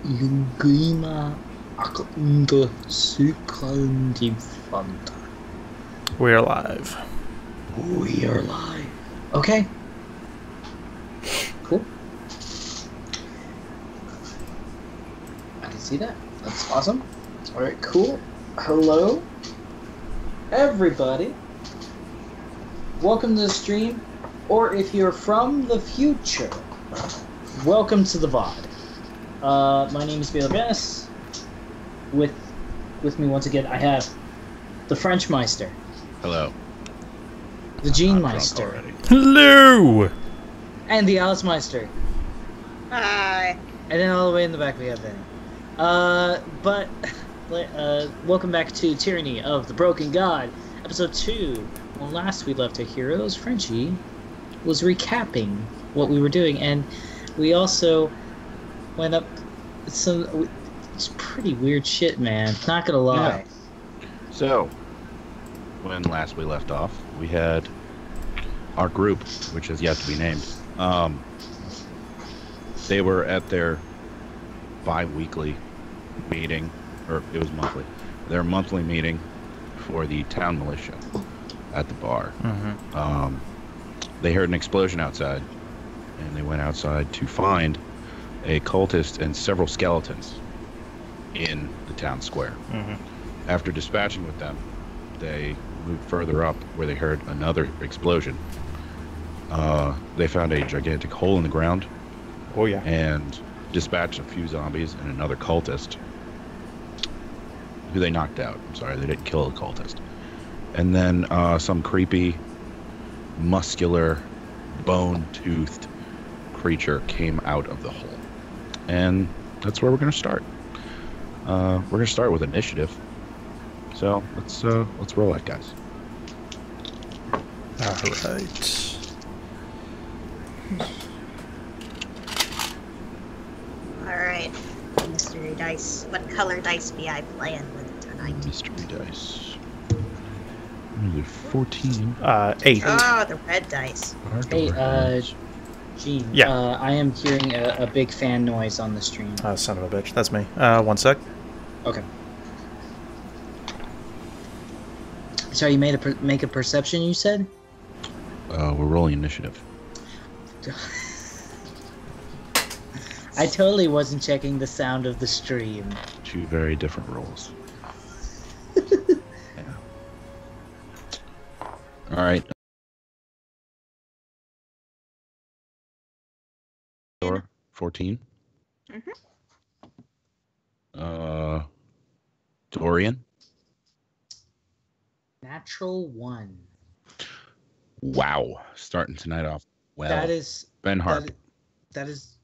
Lugima Akunda Sukandifanta. We're live. We are live. Okay. Cool. I can see that. That's awesome. Alright, cool. Hello, everybody. Welcome to the stream, or if you're from the future, welcome to the VOD. My name is Bailey Venice. With me once again, I have the French Meister. Hello. The Gene Meister. Hello! And the Alice Meister. Hi. And then all the way in the back we have Benny. Welcome back to Tyranny of the Broken God, Episode 2. When last we left our heroes, Frenchie was recapping what we were doing, and we also went up some... It's pretty weird shit, man. Not gonna lie. Yeah. So, when last we left off, we had our group, which has yet to be named. They were at their bi-weekly meeting, or it was monthly. Their monthly meeting for the town militia at the bar. Mm-hmm. They heard an explosion outside, and they went outside to find a cultist and several skeletons in the town square. Mm-hmm. After dispatching with them, they moved further up where they heard another explosion. They found a gigantic hole in the ground. Oh yeah. And dispatched a few zombies and another cultist who they knocked out. I'm sorry, they didn't kill the cultist. And then some creepy, muscular, bone-toothed creature came out of the hole. And that's where we're going to start. We're going to start with initiative. So let's roll that, guys. All right. Alright. Mystery dice. What color dice be I playing with tonight? Mystery dice. 14. 8. Oh, the red dice. Hey, Gene. Yeah. I am hearing a big fan noise on the stream. Son of a bitch. That's me. 1 sec. Okay. So you make a perception, you said? We're rolling initiative. I totally wasn't checking the sound of the stream. Two very different rolls. Yeah. All right. 14. Mm-hmm. Dorian. Natural 1. Wow, starting tonight off well. That is Ben Harp. That is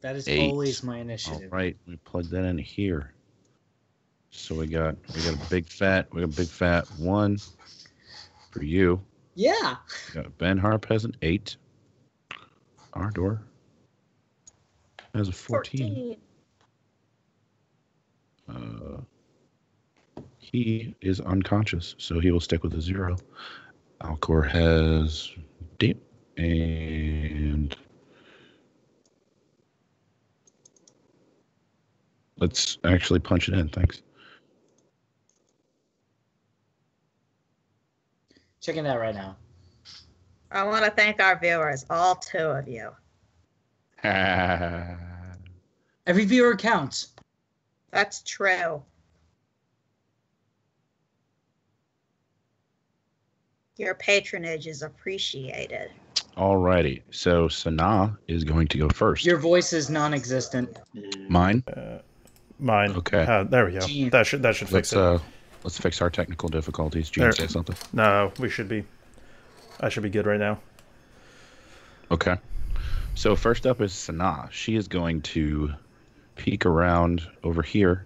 8. always my initiative. All right, we plug that in here. So we got a big fat 1 for you. Yeah. Ben Harp has an 8. Ardor has a 14. He is unconscious, so he will stick with a 0. Alcor has deep, and let's actually punch it in. Thanks. Checking that right now. I want to thank our viewers, all 2 of you. Every viewer counts. That's true. Your patronage is appreciated. Alrighty, so Sanaa is going to go first. Your voice is non-existent. Mine? Mine. Okay. There we go. Gene. That should fix it. Let's fix our technical difficulties. Gene, say something. No, we should be. I should be good right now. Okay. So first up is Sanaa. She is going to peek around over here,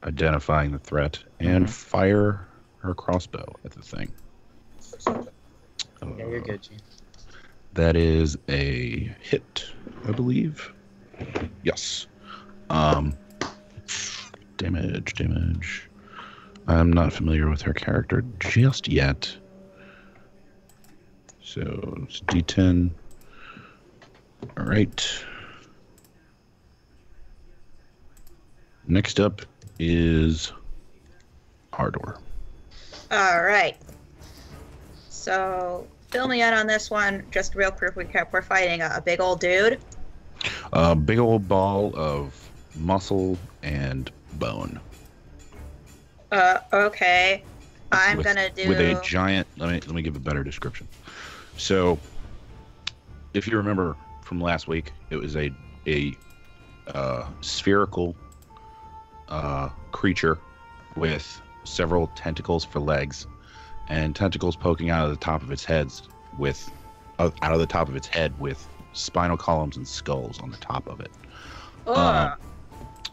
identifying the threat, and fire her crossbow at the thing. Yeah, you're good, Gene. That is a hit, I believe. Yes. Damage. I'm not familiar with her character just yet. So it's D10. All right. Next up is Ardor. All right. So, fill me in on this one. Just real quick recap. We're fighting a big old dude. A big old ball of muscle and bone. Okay. I'm gonna do with a giant. Let me give a better description. So, if you remember from last week, it was a spherical creature with several tentacles for legs and tentacles poking out of the top of its head with spinal columns and skulls on the top of it.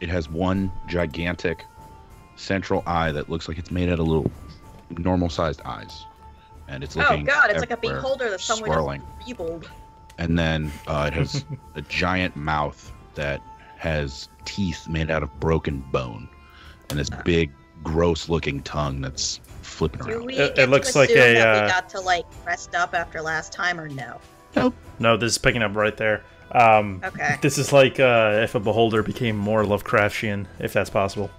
It has one gigantic central eye that looks like it's made out of little normal-sized eyes, and it's looking. Oh God! It's like a beholder that someone swirling. Feebled. And then it has a giant mouth that has teeth made out of broken bone, and this big, gross-looking tongue that's flipping around. It looks like we got to like rest up after last time, or no? Nope. No, this is picking up right there. Okay. This is like if a beholder became more Lovecraftian, if that's possible.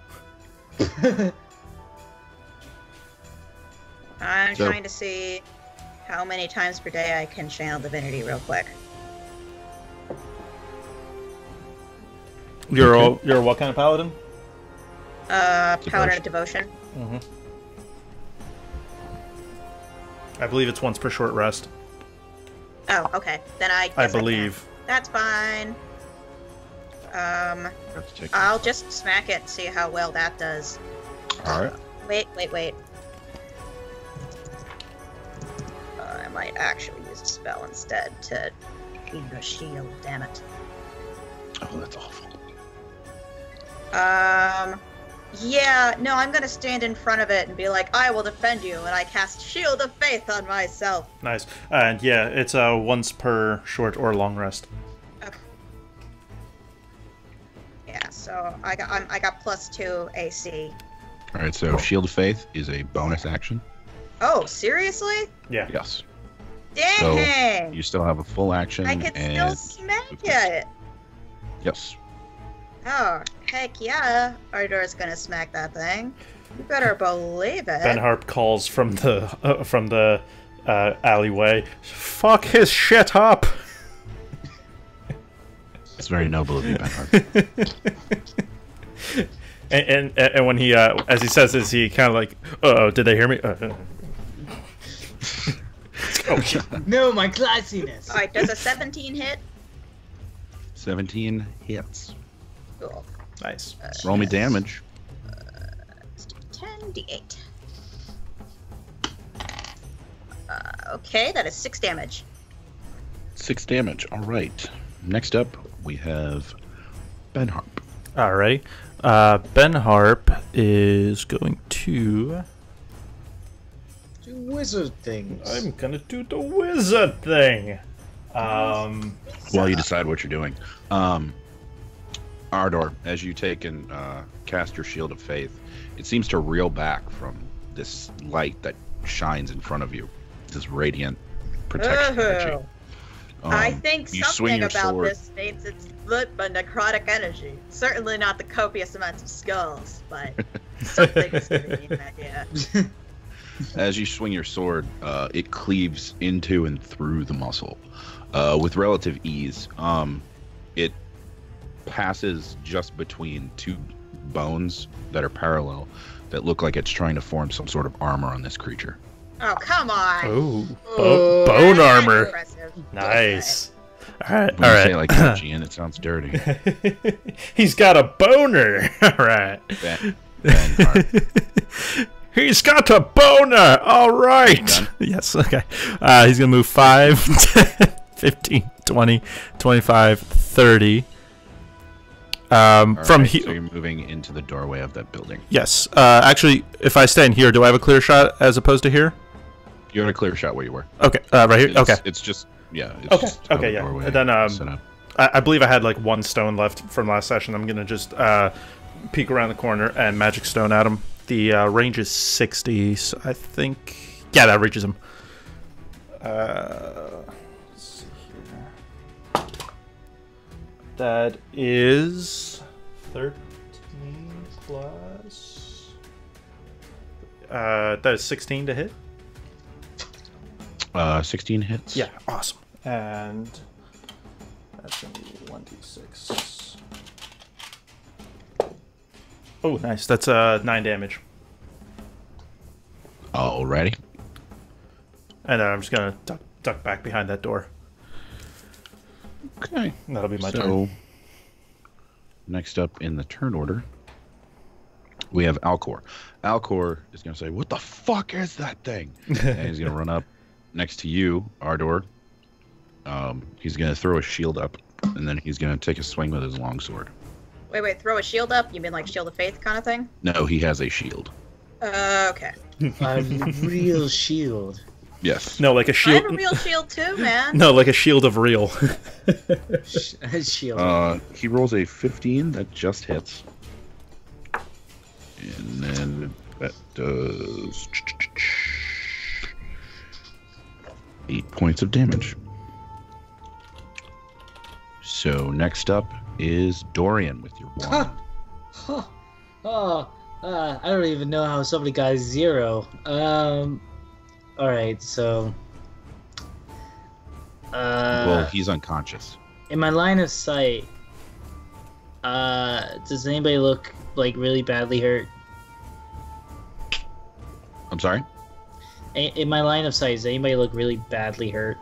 I'm trying to see how many times per day I can channel divinity real quick. You're what kind of paladin? Paladin of devotion. Mm-hmm. I believe it's once per short rest. Oh, okay. Then I believe. That's fine. I'll just smack it and see how well that does. Alright. Wait. I might actually use a spell instead to heal your shield, damn it. Oh, that's awful. Yeah, no, I'm gonna stand in front of it and be like, I will defend you, and I cast Shield of Faith on myself. Nice. And yeah, it's once per short or long rest. Okay. Yeah, so I got +2 AC. Alright, so Shield of Faith is a bonus action. Oh, seriously? Yeah. Yes. Dang! So you still have a full action. I can still smack it. Yes. Oh, heck yeah. Ardor's gonna smack that thing. You better believe it. Ben Harp calls from the alleyway. Fuck his shit up! It's very noble of you, Ben Harp. and when he, as he says this, he kind of like, uh-oh, did they hear me? Oh, shit. No, my classiness. Alright, does a 17 hit? 17 hits. Cool. Nice. Roll me damage. Let's do 10d8. Okay, that is 6 damage. 6 damage. All right. Next up, we have Ben Harp. Alright. Ben Harp is going to... Do wizard things. I'm gonna do the wizard thing. While you decide what you're doing. Ardor, as you take and cast your Shield of Faith, it seems to reel back from this light that shines in front of you. This radiant protection energy. I think you swing something your about sword. this means it's lit by necrotic energy. Certainly not the copious amounts of skulls, but something is giving me an idea. As you swing your sword, it cleaves into and through the muscle with relative ease. It passes just between two bones that are parallel that look like it's trying to form some sort of armor on this creature. Oh, come on! Oh, bone That's armor. impressive. Nice. Alright, When you say it like that, Gian, it sounds dirty. He's got a boner. Alright. Ben Harp. He's got a boner. Alright. Yes, okay. He's going to move 5, 10, 15, 20, 25, 30. From here. So you're moving into the doorway of that building. Yes. Actually, if I stand here, do I have a clear shot as opposed to here? You had a clear shot where you were. Okay. Right here. Okay. It's just, yeah. It's Okay. just how Okay. the Yeah. doorway And then set up. I believe I had like 1 stone left from last session. I'm gonna just peek around the corner and magic stone at him. The range is 60, so I think yeah, that reaches him. Let's see here. That is 13. plus. That is 16 to hit. 16 hits. Yeah, awesome. And that's gonna be 1d6. Oh, nice. That's 9 damage. Alrighty. And then I'm just gonna duck back behind that door. Okay. And that'll be my So, turn. next up in the turn order, we have Alcor. Alcor is going to say, "What the fuck is that thing?" And he's going to run up next to you, Ardor. He's going to throw a shield up, and then he's going to take a swing with his longsword. Wait, throw a shield up? You mean like Shield of Faith kind of thing? No, he has a shield. Okay. A real shield. Yes. No, like a I shield. have a real shield too, man. No, like a shield of real. Shield. He rolls a 15 that just hits. And then that does 8 points of damage. So next up is Dorian with your wand. I don't even know how somebody got 0. Alright, so... Well, he's unconscious. in my line of sight, does anybody look, like, really badly hurt? I'm sorry? In my line of sight, does anybody look really badly hurt?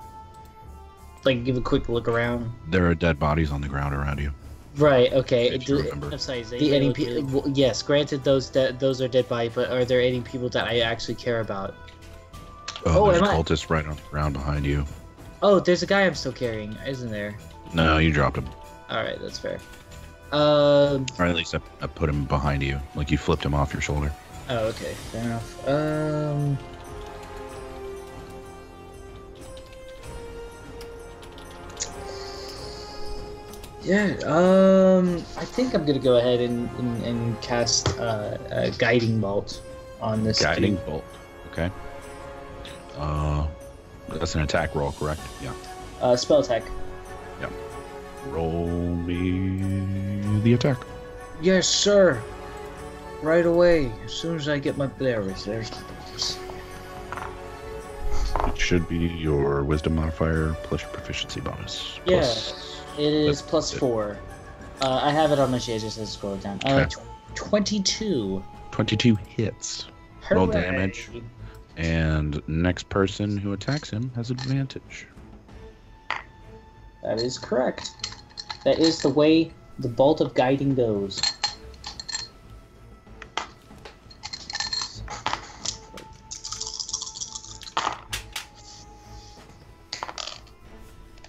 Like, give a quick look around. There are dead bodies on the ground around you. Right. Okay. If you remember. I'm sorry. Yes. Granted, those are dead bodies, but are there any people that I actually care about? Oh, there's a cultist right on the ground behind you. Oh, there's a guy I'm still carrying, isn't there? No, you dropped him. All right, that's fair. Or at least I put him behind you, like you flipped him off your shoulder. Oh, okay, fair enough. Yeah, I think I'm gonna go ahead and cast a guiding bolt on this. Guiding dude. bolt. Okay. That's an attack roll, correct? Yeah. Spell attack. Yeah. Roll me the attack. Yes, sir. Right away. As soon as I get my there's. It should be your wisdom modifier plus your proficiency bonus. Yeah, Plus, it is that's it. +4. I have it on my sheet. I just have to scroll it down. Okay. 22. 22 hits. Roll Hooray. damage. And next person who attacks him has advantage. That is correct. That is the way the bolt of guiding goes.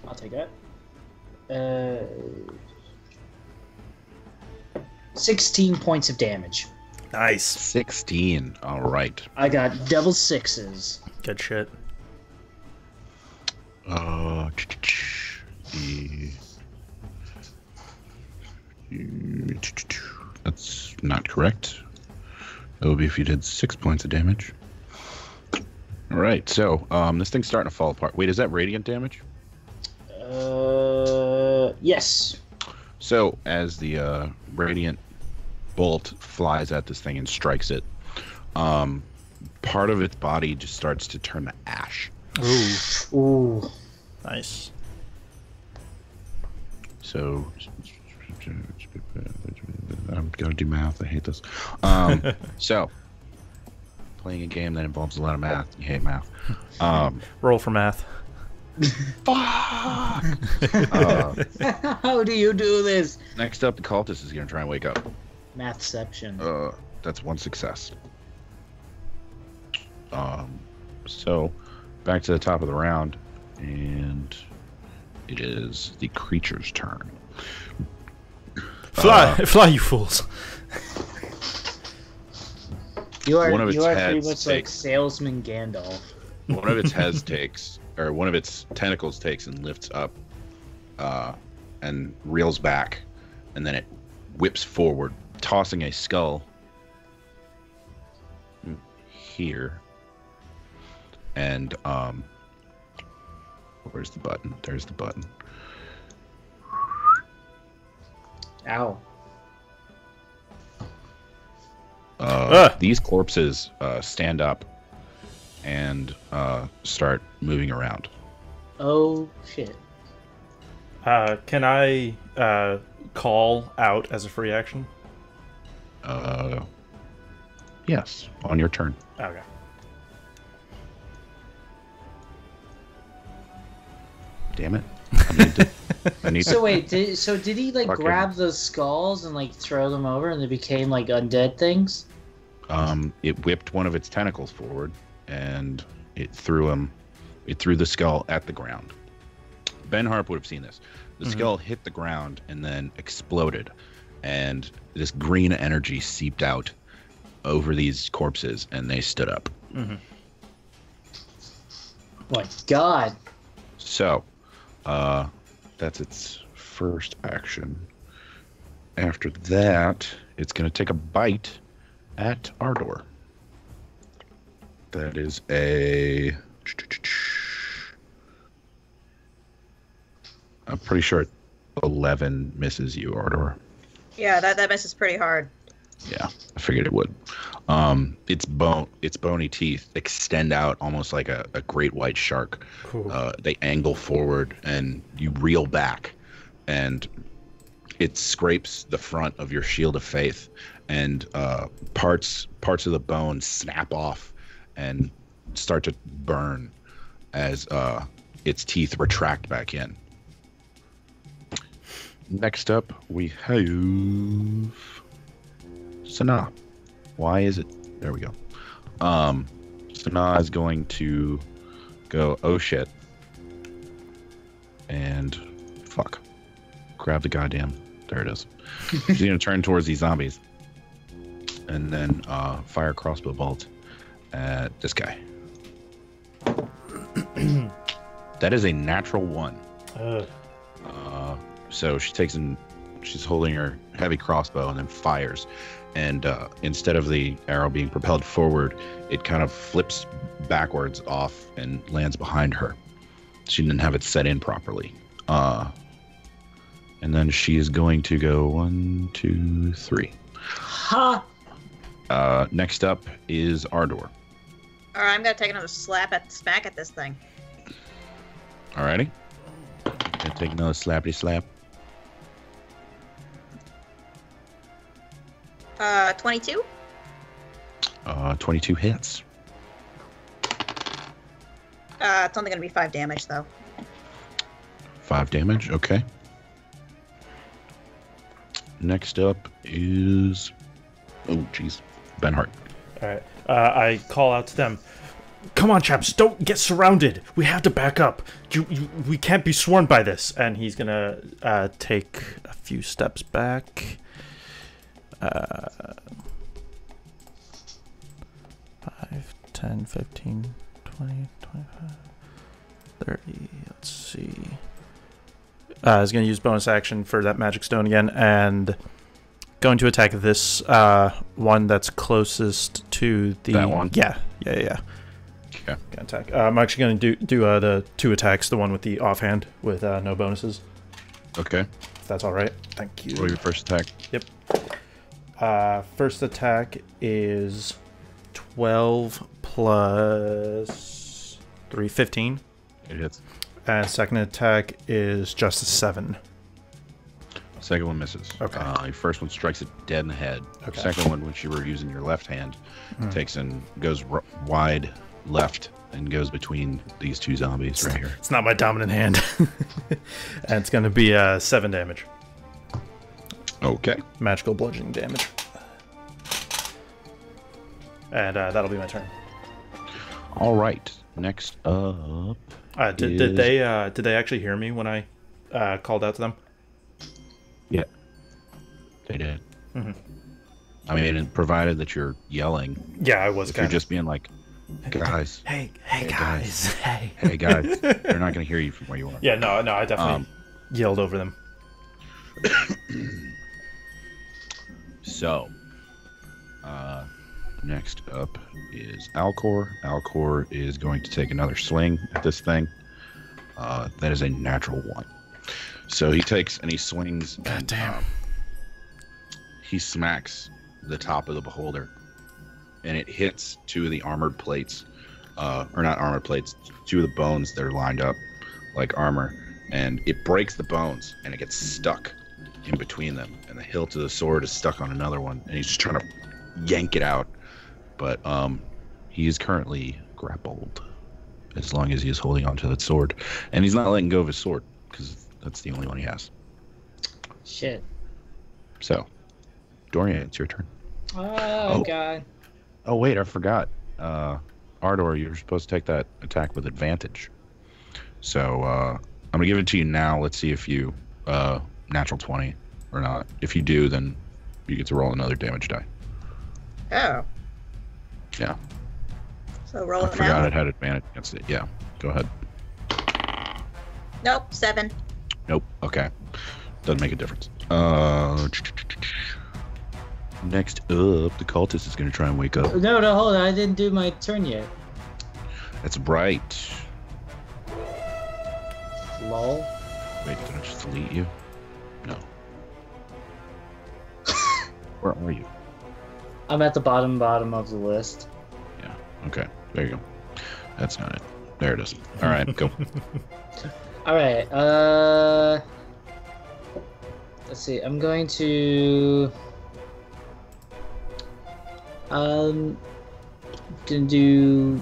I'll take that. 16 points of damage. Nice. 16. All right. I got double sixes. Good shit. That's not correct. That would be if you did 6 points of damage. All right. So this thing's starting to fall apart. Wait, is that radiant damage? Yes. So as the radiant bolt flies at this thing and strikes it, part of its body just starts to turn to ash. Ooh. Ooh. Nice. So I'm gonna do math. I hate this. So playing a game that involves a lot of math. You hate math. Roll for math. Fuck. How do you do this? Next up, the cultist is gonna try and wake up. Mathception. That's one success. So back to the top of the round, and it is the creature's turn. Fly, you fools! You are one of its pretty heads much like takes- salesman Gandalf. One of its heads takes, or one of its tentacles takes and lifts up, and reels back, and then it whips forward, tossing a skull here. And where's the button? There's the button. Ow. These corpses stand up and start moving around. Oh shit! Can I call out as a free action? Yes, on your turn. Okay. Damn it! I need So to. wait, did he like Fucking- grab those skulls and like throw them over, and they became like undead things? It whipped one of its tentacles forward, and it threw him. It threw the skull at the ground. Ben Harp would have seen this. The skull hit the ground and then exploded, and this green energy seeped out over these corpses, and they stood up. Mm-hmm. My God! So, that's its first action. After that, it's going to take a bite at Ardor. That is a... I'm pretty sure 11 misses you, Ardor. Yeah, that misses pretty hard. Yeah, I figured it would. Its bony teeth extend out almost like a great white shark. Cool. They angle forward, and you reel back, and it scrapes the front of your shield of faith, and parts of the bone snap off and start to burn as its teeth retract back in. Next up, we have Sanaa. Why is it? There we go. Sanaa is going to go, oh shit. And fuck. Grab the goddamn. There it is. She's going to turn towards these zombies. And then fire crossbow bolt at this guy. That is a natural 1. So she's holding her heavy crossbow and then fires. And instead of the arrow being propelled forward, it kind of flips backwards off and lands behind her. She didn't have it set in properly. And then she is going to go 1, 2, 3. Ha! Next up is Ardor. All right, I'm gonna take another smack at this thing. Alrighty. Gonna take another slappity slap. 22. 22 hits. It's only gonna be 5 damage though. 5 damage, okay. Next up is... Oh, jeez. Ben Hart. All right. I call out to them. Come on, chaps! Don't get surrounded. We have to back up. We can't be swarmed by this. And he's gonna take a few steps back. 5, 10, 15, 20, 25, 30. Let's see. He's going to use bonus action for that magic stone again, and going to attack this one that's closest to the... That one? Yeah. Okay. Gonna attack. I'm actually going to do the 2 attacks, the one with the offhand with no bonuses. Okay. If that's all right. Thank you. Roll your first attack. Yep. First attack is 12 plus 3, 15. It hits. And second attack is just a 7. Second one misses. Okay. Your first one strikes it dead in the head. Okay. Second one, which you were using your left hand, takes and goes wide left and goes between these 2 zombies right here. It's not my dominant hand. And it's going to be 7 damage. Okay. Magical bludgeoning damage. And that'll be my turn. All right. Next up. Did they actually hear me when I called out to them? Yeah. They did. Mm-hmm. I mean, provided that you're yelling. Yeah, I was If kind you're of just being like, guys. Hey Hey, guys. Hey. Hey, guys. They're not going to hear you from where you are. Yeah, no, I definitely yelled over them. So, next up is Alcor. Alcor is going to take another swing at this thing. That is a natural 1. So he takes and he swings. God damn. He smacks the top of the beholder and it hits two of the armored plates, or not armored plates, two of the bones that are lined up like armor, and it breaks the bones, and it gets stuck in between them, and the hilt of the sword is stuck on another one, and he's just trying to yank it out, but he is currently grappled as long as he is holding onto that sword, and he's not letting go of his sword because that's the only one he has. Shit. So, Dorian, it's your turn. Oh God. Oh wait, I forgot. Ardor, you're supposed to take that attack with advantage. So I'm gonna give it to you now. Let's see if you natural 20 or not. If you do, then you get to roll another damage die. Oh. Yeah. So roll I it forgot now. it had advantage against it. Yeah. Go ahead. Nope, 7. Nope. Okay. Doesn't make a difference. Next up, the cultist is gonna try and wake up. No, hold on. I didn't do my turn yet. That's right. Lol. Wait, did I just delete you? No. Where are you? I'm at the bottom of the list. Yeah. Okay. There you go. That's not it. There it is. All right. Go. All right. Let's see. I'm going to gonna do.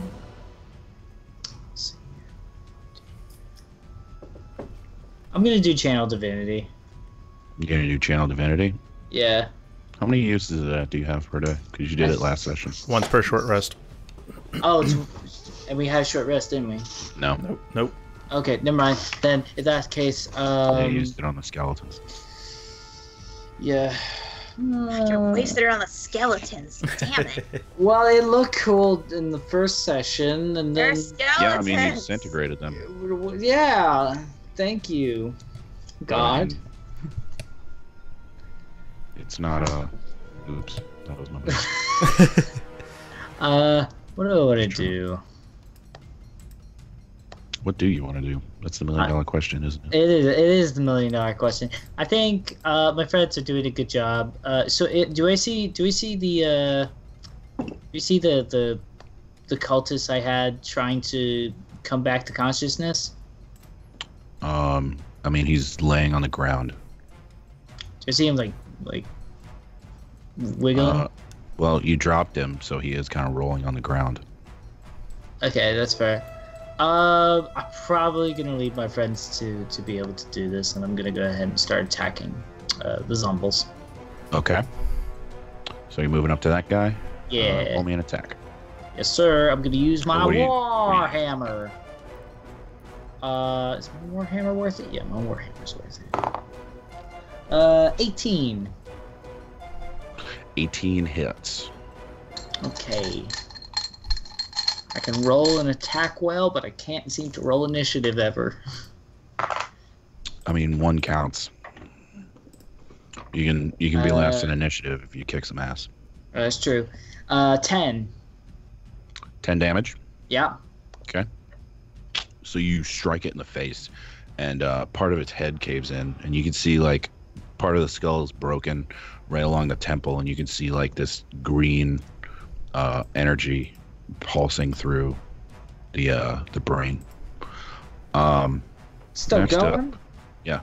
Let's see. I'm gonna do Channel Divinity. You gonna do Channel Divinity? Yeah. How many uses of that do you have per day? Because you did it last session. Once per short rest. Oh, and we had a short rest, didn't we? No. Nope. Okay, never mind. Then, in that case, I used it on the skeletons. yeah. You're wasted on the skeletons. Damn it. Well, they look cool in the first session, and They're then skeletons. Yeah, I mean, you disintegrated them. yeah. Thank you, God. It's not oops, that was my bad. What do I want to do? What do you want to do? That's the $1 million question, isn't it? It is the $1 million question. I think my friends are doing a good job. Do we see the cultist I had trying to come back to consciousness? I mean, he's laying on the ground. Do I see him like wiggling? Well, you dropped him, so he is kind of rolling on the ground. Okay, that's fair. I'm probably gonna leave my friends to be able to do this, and I'm gonna go ahead and start attacking the zombies. Okay. So you're moving up to that guy? Yeah. Roll me an attack. Yes, sir. I'm gonna use my What do you- warhammer. Is my warhammer worth it? Yeah, my warhammer's worth it. 18. 18 hits. Okay. I can roll and attack well, but I can't seem to roll initiative ever. I mean, 1 counts. You can be last in initiative if you kick some ass. That's true. 10. 10 damage. Yeah. Okay. So you strike it in the face, and part of its head caves in, and you can see like part of the skull is broken right along the temple, and you can see like this green energy pulsing through the brain. Still Next going? up, yeah,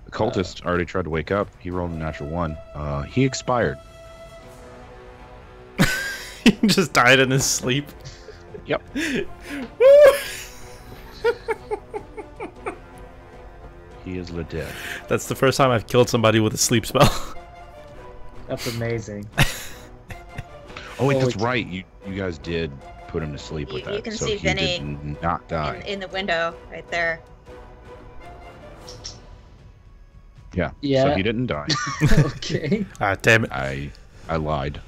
the cultist already tried to wake up. He rolled a natural 1. He expired. He just died in his sleep. Yep. He is dead. That's the first time I've killed somebody with a sleep spell. That's amazing. Oh wait, that's right. You guys did put him to sleep with that. You can so see he Vinny did not die. in the window right there. Yeah. Yeah. So he didn't die. Okay. Ah, damn it. I lied.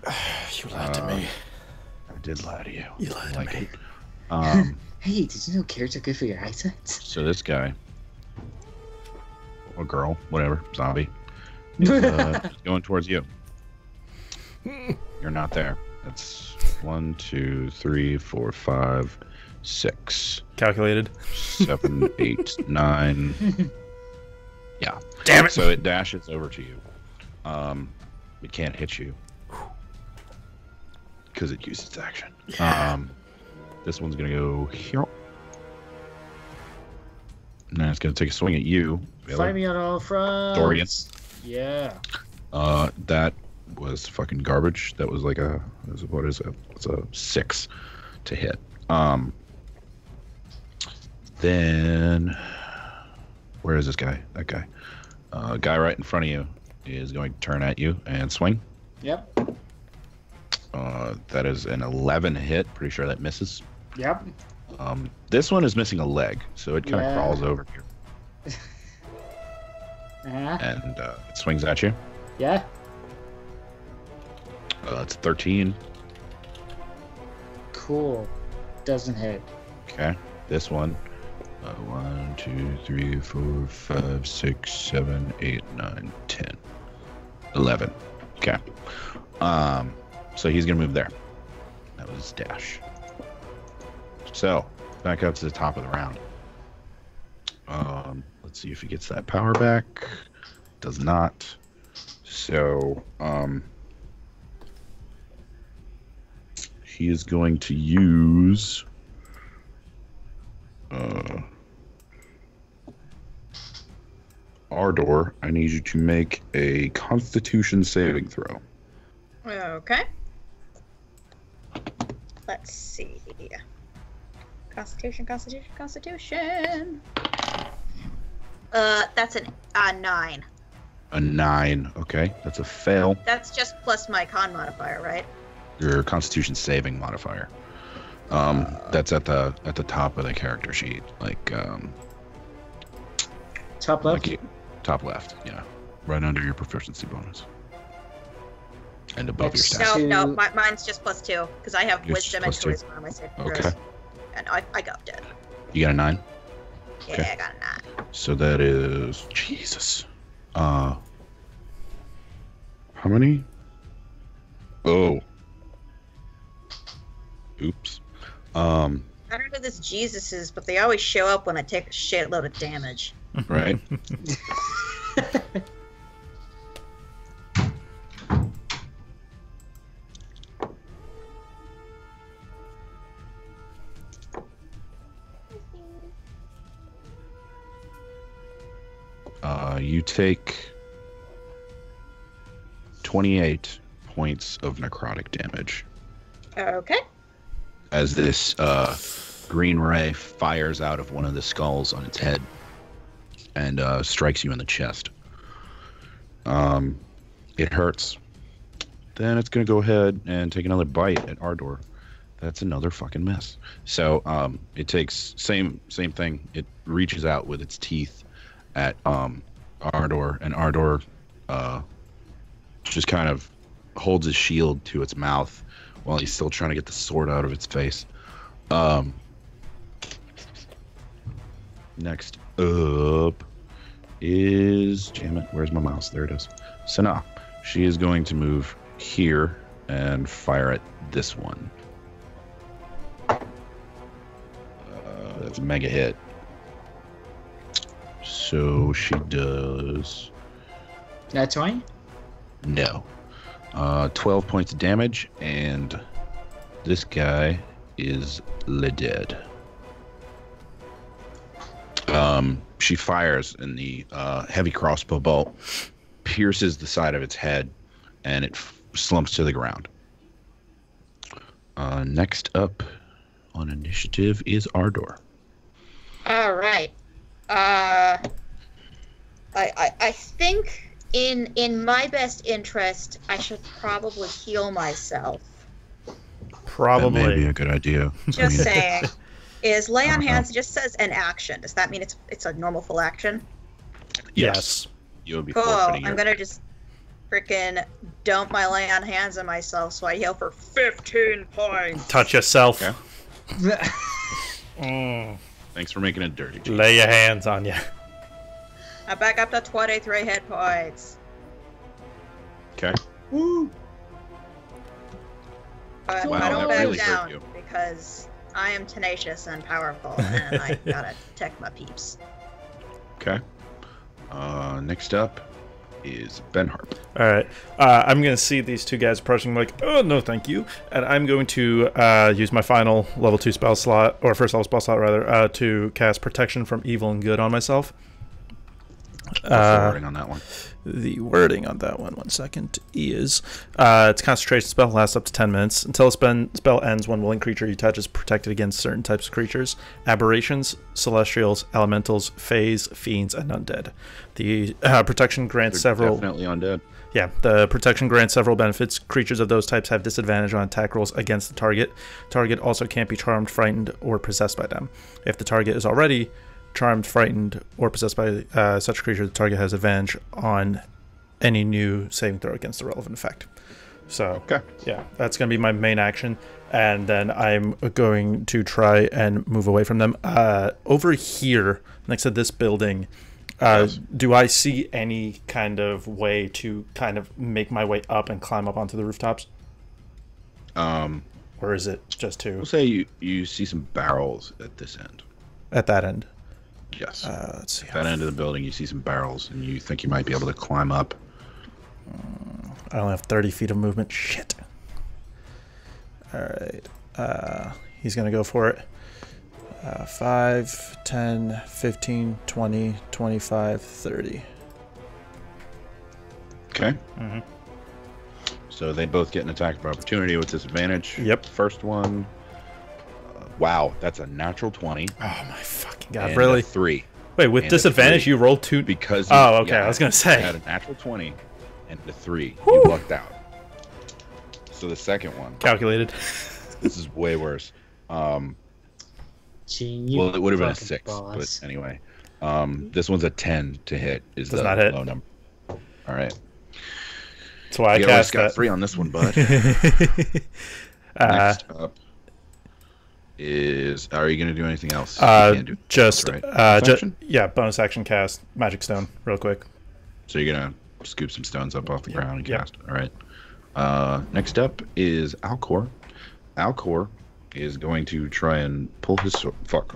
You lied to me. I did lie to you. You lied to Like me. it. Hey, did you know carrots are good for your eyesight? So this guy, or girl, whatever, zombie, is going towards you. You're not there. That's 1, 2, 3, 4, 5, 6, Calculated. 7, 8, 9. Yeah. Damn it. So it dashes over to you. It can't hit you. because it used its action. This one's gonna go here. And then it's gonna take a swing at you, Baylor. Fight me on all fronts. Dorian. Yeah. That was fucking garbage. That was like what is it? It's a 6 to hit. Then where is this guy? That guy. Guy right in front of you is going to turn at you and swing. Yep. That is an 11 hit. Pretty sure that misses. Yep. This one is missing a leg, so it kind of crawls over here. And it swings at you. Yeah. It's 13. Cool. Doesn't hit. Okay. This one. 1, 2, 3, 4, 5, 6, 7, 8, 9, 10, 11. Okay. So he's gonna move there. That was his dash. So back up to the top of the round. Let's see if he gets that power back. Does not. So he is going to use Ardor. I need you to make a Constitution saving throw. Okay. Let's see. Constitution. That's a 9. A 9. Okay, that's a fail. That's just plus my con modifier, right? Your Constitution saving modifier. That's at the top of the character sheet, like Top left. top left. Yeah, right under your proficiency bonus, and above your Next. stats. No, mine's just +2 because I have Yours wisdom is and +2. charisma on my saving Okay. throws. And I got dead. You got a 9. Yeah, Okay. I got a 9. So that is Jesus. How many? Oh. Oops. I don't know who this Jesus is, but they always show up when I take a shitload of damage. Right. You take 28 points of necrotic damage Okay. as this green ray fires out of one of the skulls on its head and strikes you in the chest. It hurts. Then it's going to go ahead and take another bite at Ardor. That's another fucking miss. So it takes same thing. It reaches out with its teeth at Ardor, and Ardor just kind of holds his shield to its mouth while he's still trying to get the sword out of its face. Next up is, damn it, where's my mouse? There it is. Sana. She is going to move here and fire at this one. That's a mega hit. So she does... Nat 20? No. 12 points of damage, and this guy is dead. She fires, and the heavy crossbow bolt pierces the side of its head, and it slumps to the ground. Next up on initiative is Ardor. All right. I think in my best interest, I should probably heal myself. Probably. That may be a good idea. Just saying. Is lay on I don't hands just says an action? Does that mean it's a normal full action? Yes. You would be Cool. forfeiting I'm your... gonna just freaking dump my lay on hands on myself, so I heal for 15 points. Touch yourself. Okay. Mm. Thanks for making it dirty. Chief. Lay your hands on you. I'm back up to 23 hit points. Okay. Woo! But Wow, I don't that back really hurt down you. because I am tenacious and powerful, and I gotta protect my peeps. Okay. Next up is Ben Harp. All right. I'm going to see these two guys approaching like, oh, no, thank you. And I'm going to use my final level 2 spell slot, or first level spell slot, rather, to cast Protection from Evil and Good on myself. What's the wording on that one? The wording on that one second, is it's a concentration spell, lasts up to 10 minutes. Until a spell ends, one willing creature you touch is protected against certain types of creatures: aberrations, celestials, elementals, fays, fiends, and undead. The protection grants several... Definitely undead. Yeah, the protection grants several benefits. Creatures of those types have disadvantage on attack rolls against the target. Target also can't be charmed, frightened, or possessed by them. If the target is already charmed, frightened, or possessed by such a creature, the target has advantage on any new saving throw against the relevant effect. So, okay. Yeah, that's going to be my main action. And then I'm going to try and move away from them. Over here, next to this building, Yes. do I see any kind of way to kind of make my way up and climb up onto the rooftops? Or is it just to... We'll say you see some barrels at this end. At that end? Yes. Let's see. At that end of the building, you see some barrels, and you think you might be able to climb up. I only have 30 feet of movement. Shit. Alright. He's going to go for it. 5, 10, 15, 20, 25, 30. Okay. Mm-hmm. So they both get an attack of opportunity with disadvantage. Yep. First one. Wow, that's a natural 20. Oh my fucking god! And Really? A 3. Wait, with And disadvantage, you rolled 2 because. Oh, okay. I was gonna say. You had a natural 20 and a 3. Whew. You lucked out. So the second one. Calculated. This is way worse. Gee, Well, it would have been a 6, boss. but anyway. This one's a 10 to hit. Is Does the not hit. low number. All right. That's why I You cast got that. 3 on this one, bud. Next up is... Are you going to do anything else? You can't do just right? Bonus action? yeah, bonus action cast Magic Stone real quick. So you're going to scoop some stones up off the ground and Yep. cast. All right. Next up is Alcor. Alcor is going to try and pull his sword. Fuck.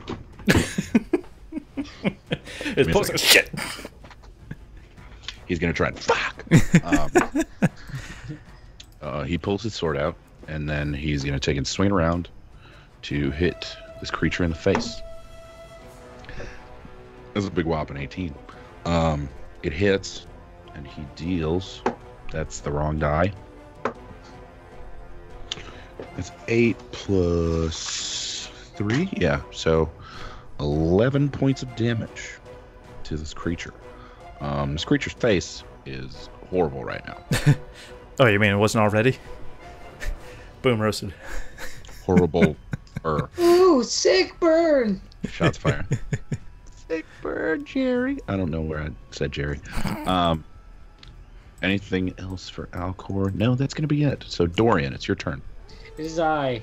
It's pulls shit. He's going to try and fuck. He pulls his sword out, and then he's going to take and swing around to hit this creature in the face. That's a big whopping 18. It hits, and he deals... That's the wrong die. It's 8 plus 3? Yeah, so 11 points of damage to this creature. This creature's face is horrible right now. Oh, you mean it wasn't already? Boom, roasted. Horrible. Ooh, sick burn! Shots fired. Sick bird, Jerry. I don't know where I said Jerry. Anything else for Alcor? No, that's going to be it. So, Dorian, it's your turn. It is I.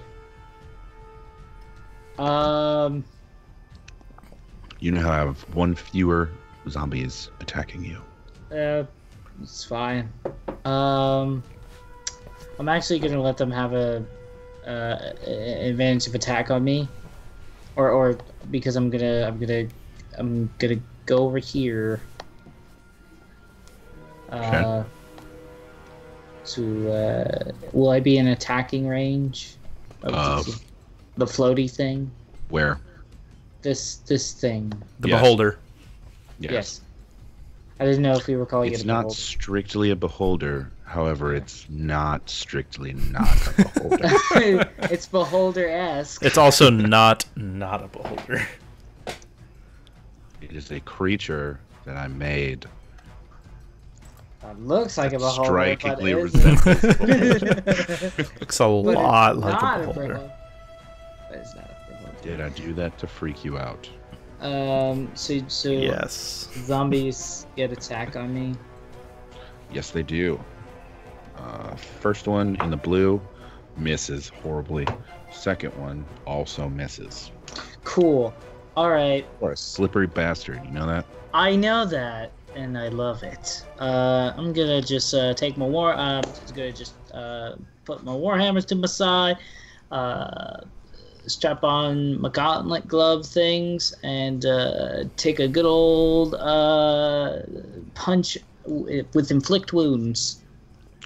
You now have 1 fewer zombies attacking you. It's fine. I'm actually gonna let them have a advantage of attack on me, or because I'm gonna go over here. Okay. Will I be in attacking range Of the floaty thing? where? This thing. The Yes. Beholder. Yes. I didn't know if we were calling It's it a not beholder. strictly a beholder. However, it's not strictly not a beholder. It's beholder-esque. It's also not a beholder. It is a creature that I made. It looks like a beholder, Strikingly but it resembles. Looks a lot like a beholder. But it's not a beholder. Did I do that to freak you out? So Yes. zombies get attack on me. Yes, they do. First one in the blue misses horribly. Second one also misses. Cool. All right. What a slippery bastard. You know that? I know that, and I love it. I'm gonna just take my I'm just gonna put my warhammers to my side. Strap on my gauntlet glove things and take a good old punch with inflict wounds.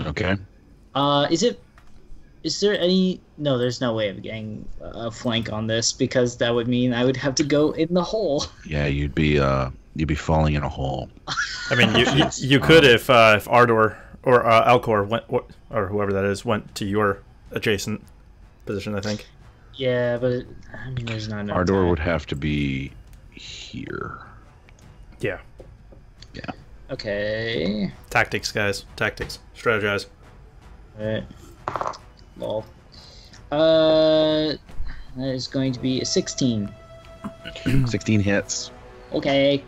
Okay. Is there any? No, there's no way of getting a flank on this because that would mean I would have to go in the hole. Yeah, you'd be falling in a hole. I mean, you could if Ardor or Alcor went, or whoever that is, went to your adjacent position. I think. Yeah, but I mean, there's not enough Ardor time. would have to be here. Yeah. Yeah. Okay. Tactics, guys. Tactics. Strategize. Alright. Lol. That is going to be a 16. 16 hits. Okay.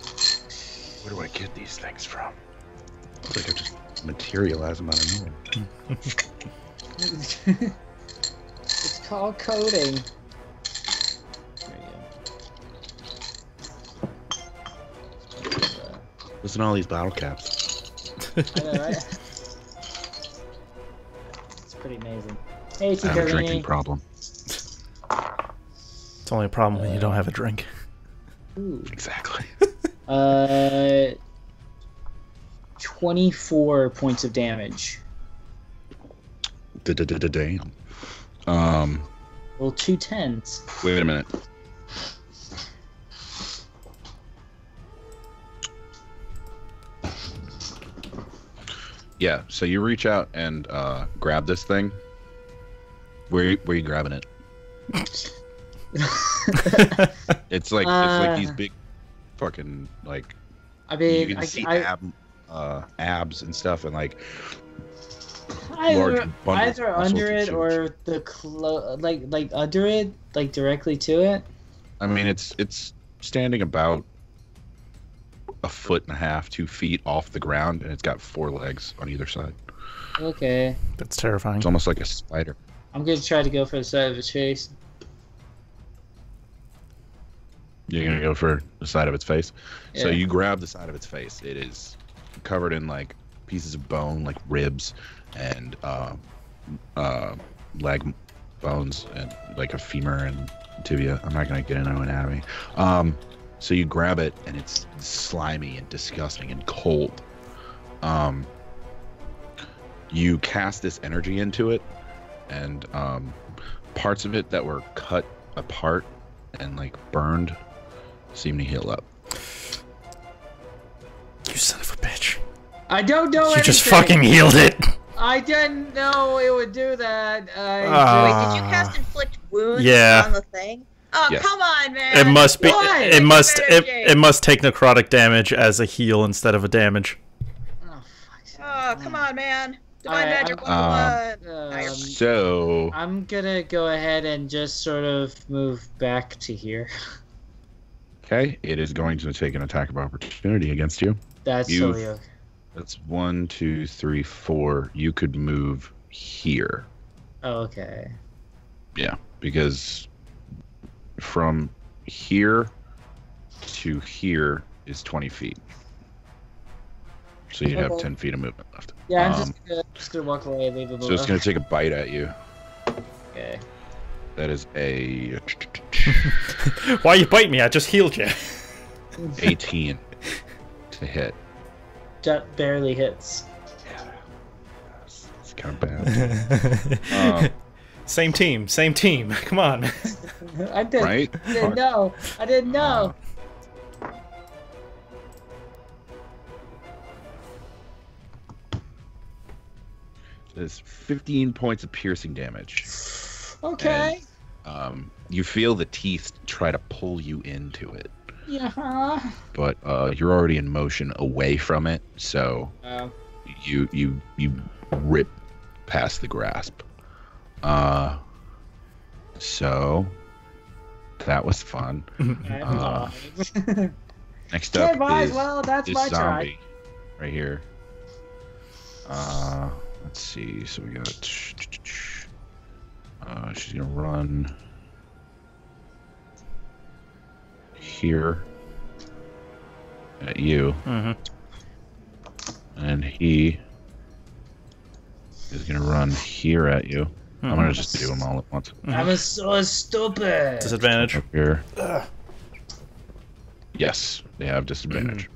Where do I get these things from? Looks like I just materialize them out of nowhere. It's called coding. There you go. Listen to all these bottle caps. I know, right? It's pretty amazing. Hey, I have a drinking Tyrrany. problem. It's only a problem when you don't have a drink. Ooh. Exactly. 24 points of damage. Damn. Well, 2 10s. Wait a minute. Yeah, so you reach out and grab this thing. Where are you grabbing it? It's like these big fucking like I mean, you can see abs and stuff and like either, large bundles of muscles under and it shit. or the like under it, like directly to it. I mean, it's standing about 1.5 feet, 2 feet off the ground, and it's got 4 legs on either side. Okay, That's terrifying. It's almost like a spider. I'm gonna try to go for the side of its face. You're gonna go for the side of its face. So Yeah. you grab the side of its face. It is covered in like pieces of bone, like ribs and leg bones, and like a femur and tibia. I'm not gonna get into anatomy. So you grab it, and it's slimy and disgusting and cold. You cast this energy into it, and parts of it that were cut apart and like burned seem to heal up. You son of a bitch. I don't know. You just anything. fucking healed it. I didn't know it would do that. Wait, did you cast inflict wounds yeah. on the thing? Oh, Yes. come on, man. It must be. Why? It must take necrotic damage as a heal instead of a damage. Oh, Oh, come on, man. Divine Alright, Magic I'm- 101. So I'm gonna go ahead and just sort of move back to here. okay, it is going to take an attack of opportunity against you. That's You've- totally okay. That's 1, 2, 3, 4. You could move here. Oh, okay. Yeah, because from here to here is 20 feet. So you'd have Okay. 10 feet of movement left. Yeah, I'm just gonna walk away and leave it So it's alone. going to take a bite at you. Okay. That is a Why you bite me? I just healed you. 18 to hit. That barely hits. It's kind of bad. Same team. Same team. Come on. I didn't, Right? I didn't know. I didn't know. There's 15 points of piercing damage. Okay. You feel the teeth try to pull you into it, Yeah. but you're already in motion away from it, so you rip past the grasp. So that was fun. Next Okay, up boys, is well, that's this my try. zombie right here. Let's see. So we got. She's gonna run here at you, Mm-hmm. and he is gonna run here at you. I'm gonna just do them all at once. I'm so stupid. Disadvantage. Up here. Yes, they have disadvantage.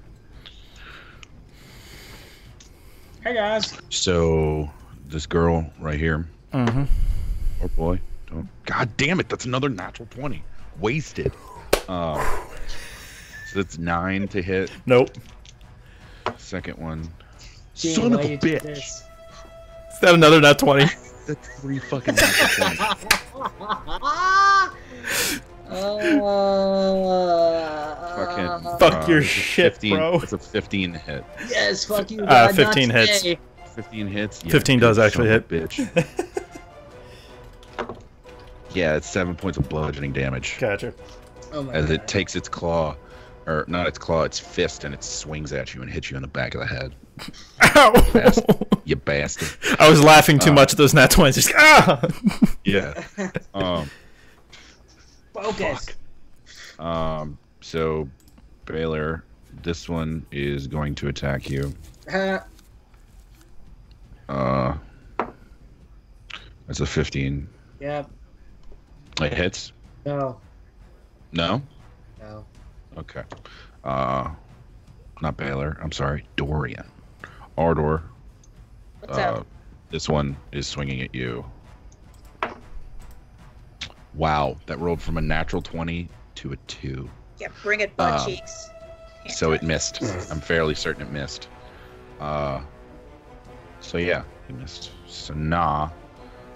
Hey guys. So this girl right here, Mm-hmm. or boy, don't. God damn it! That's another natural 20. Wasted. So that's 9 to hit. Nope. Second one. Gene, Son of why a you do bitch. this? Is that another nat 20? That's 3 fucking natural 20. Fuck your It's a shit, 15, bro. It's a 15 hit. Yes, fuck you, God. 15 not hits. today. 15 hits. Yeah, 15 does good actually son of hit. a Bitch. Yeah, it's 7 points of bludgeoning damage Gotcha. Oh my as God. it takes its claw, or not its claw, its fist, and it swings at you and hits you in the back of the head. Ow! You bastard. I was laughing too much at those nat 20s. Just, ah! Yeah. Focus. So, Baylor, this one is going to attack you. That's a 15. Yep. It hits? No. No? No. Okay. Not Baylor. I'm sorry. Dorian. Ardor. What's up? This one is swinging at you. Wow. That rolled from a natural 20 to a 2. Yeah, bring it, butt cheeks. Can't So do it missed. I'm fairly certain it missed. So yeah, it missed. So Nah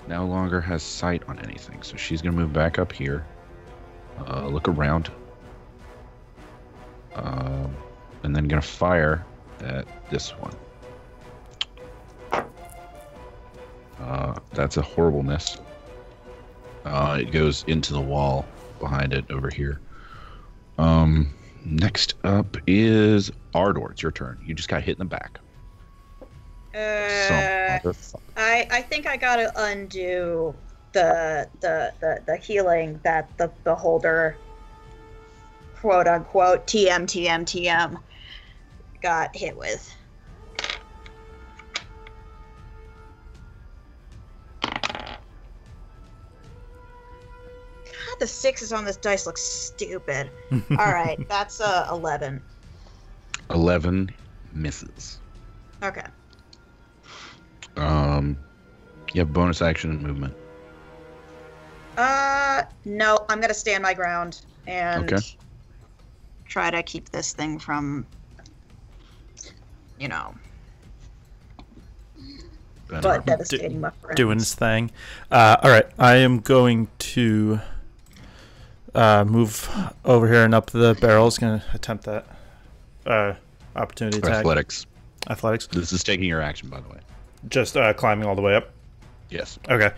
no longer has sight on anything. So she's gonna move back up here. Look around. And then gonna fire at this one. That's a horrible miss. It goes into the wall behind it over here. Next up is Ardor. It's your turn. You just got hit in the back. I think I gotta undo the healing that the beholder, quote unquote, TM got hit with. God, the 6s on this dice look stupid. All right, that's 11. 11 misses. Okay. You have bonus action and movement. No, I'm gonna stand my ground and Okay. try to keep this thing from, you know, but devastating my friends. Doing his thing. All right, I am going to move over here and up the barrels. Going to attempt that opportunity attack. Athletics. Athletics. This is taking your action, by the way. Just climbing all the way up. Yes. Okay.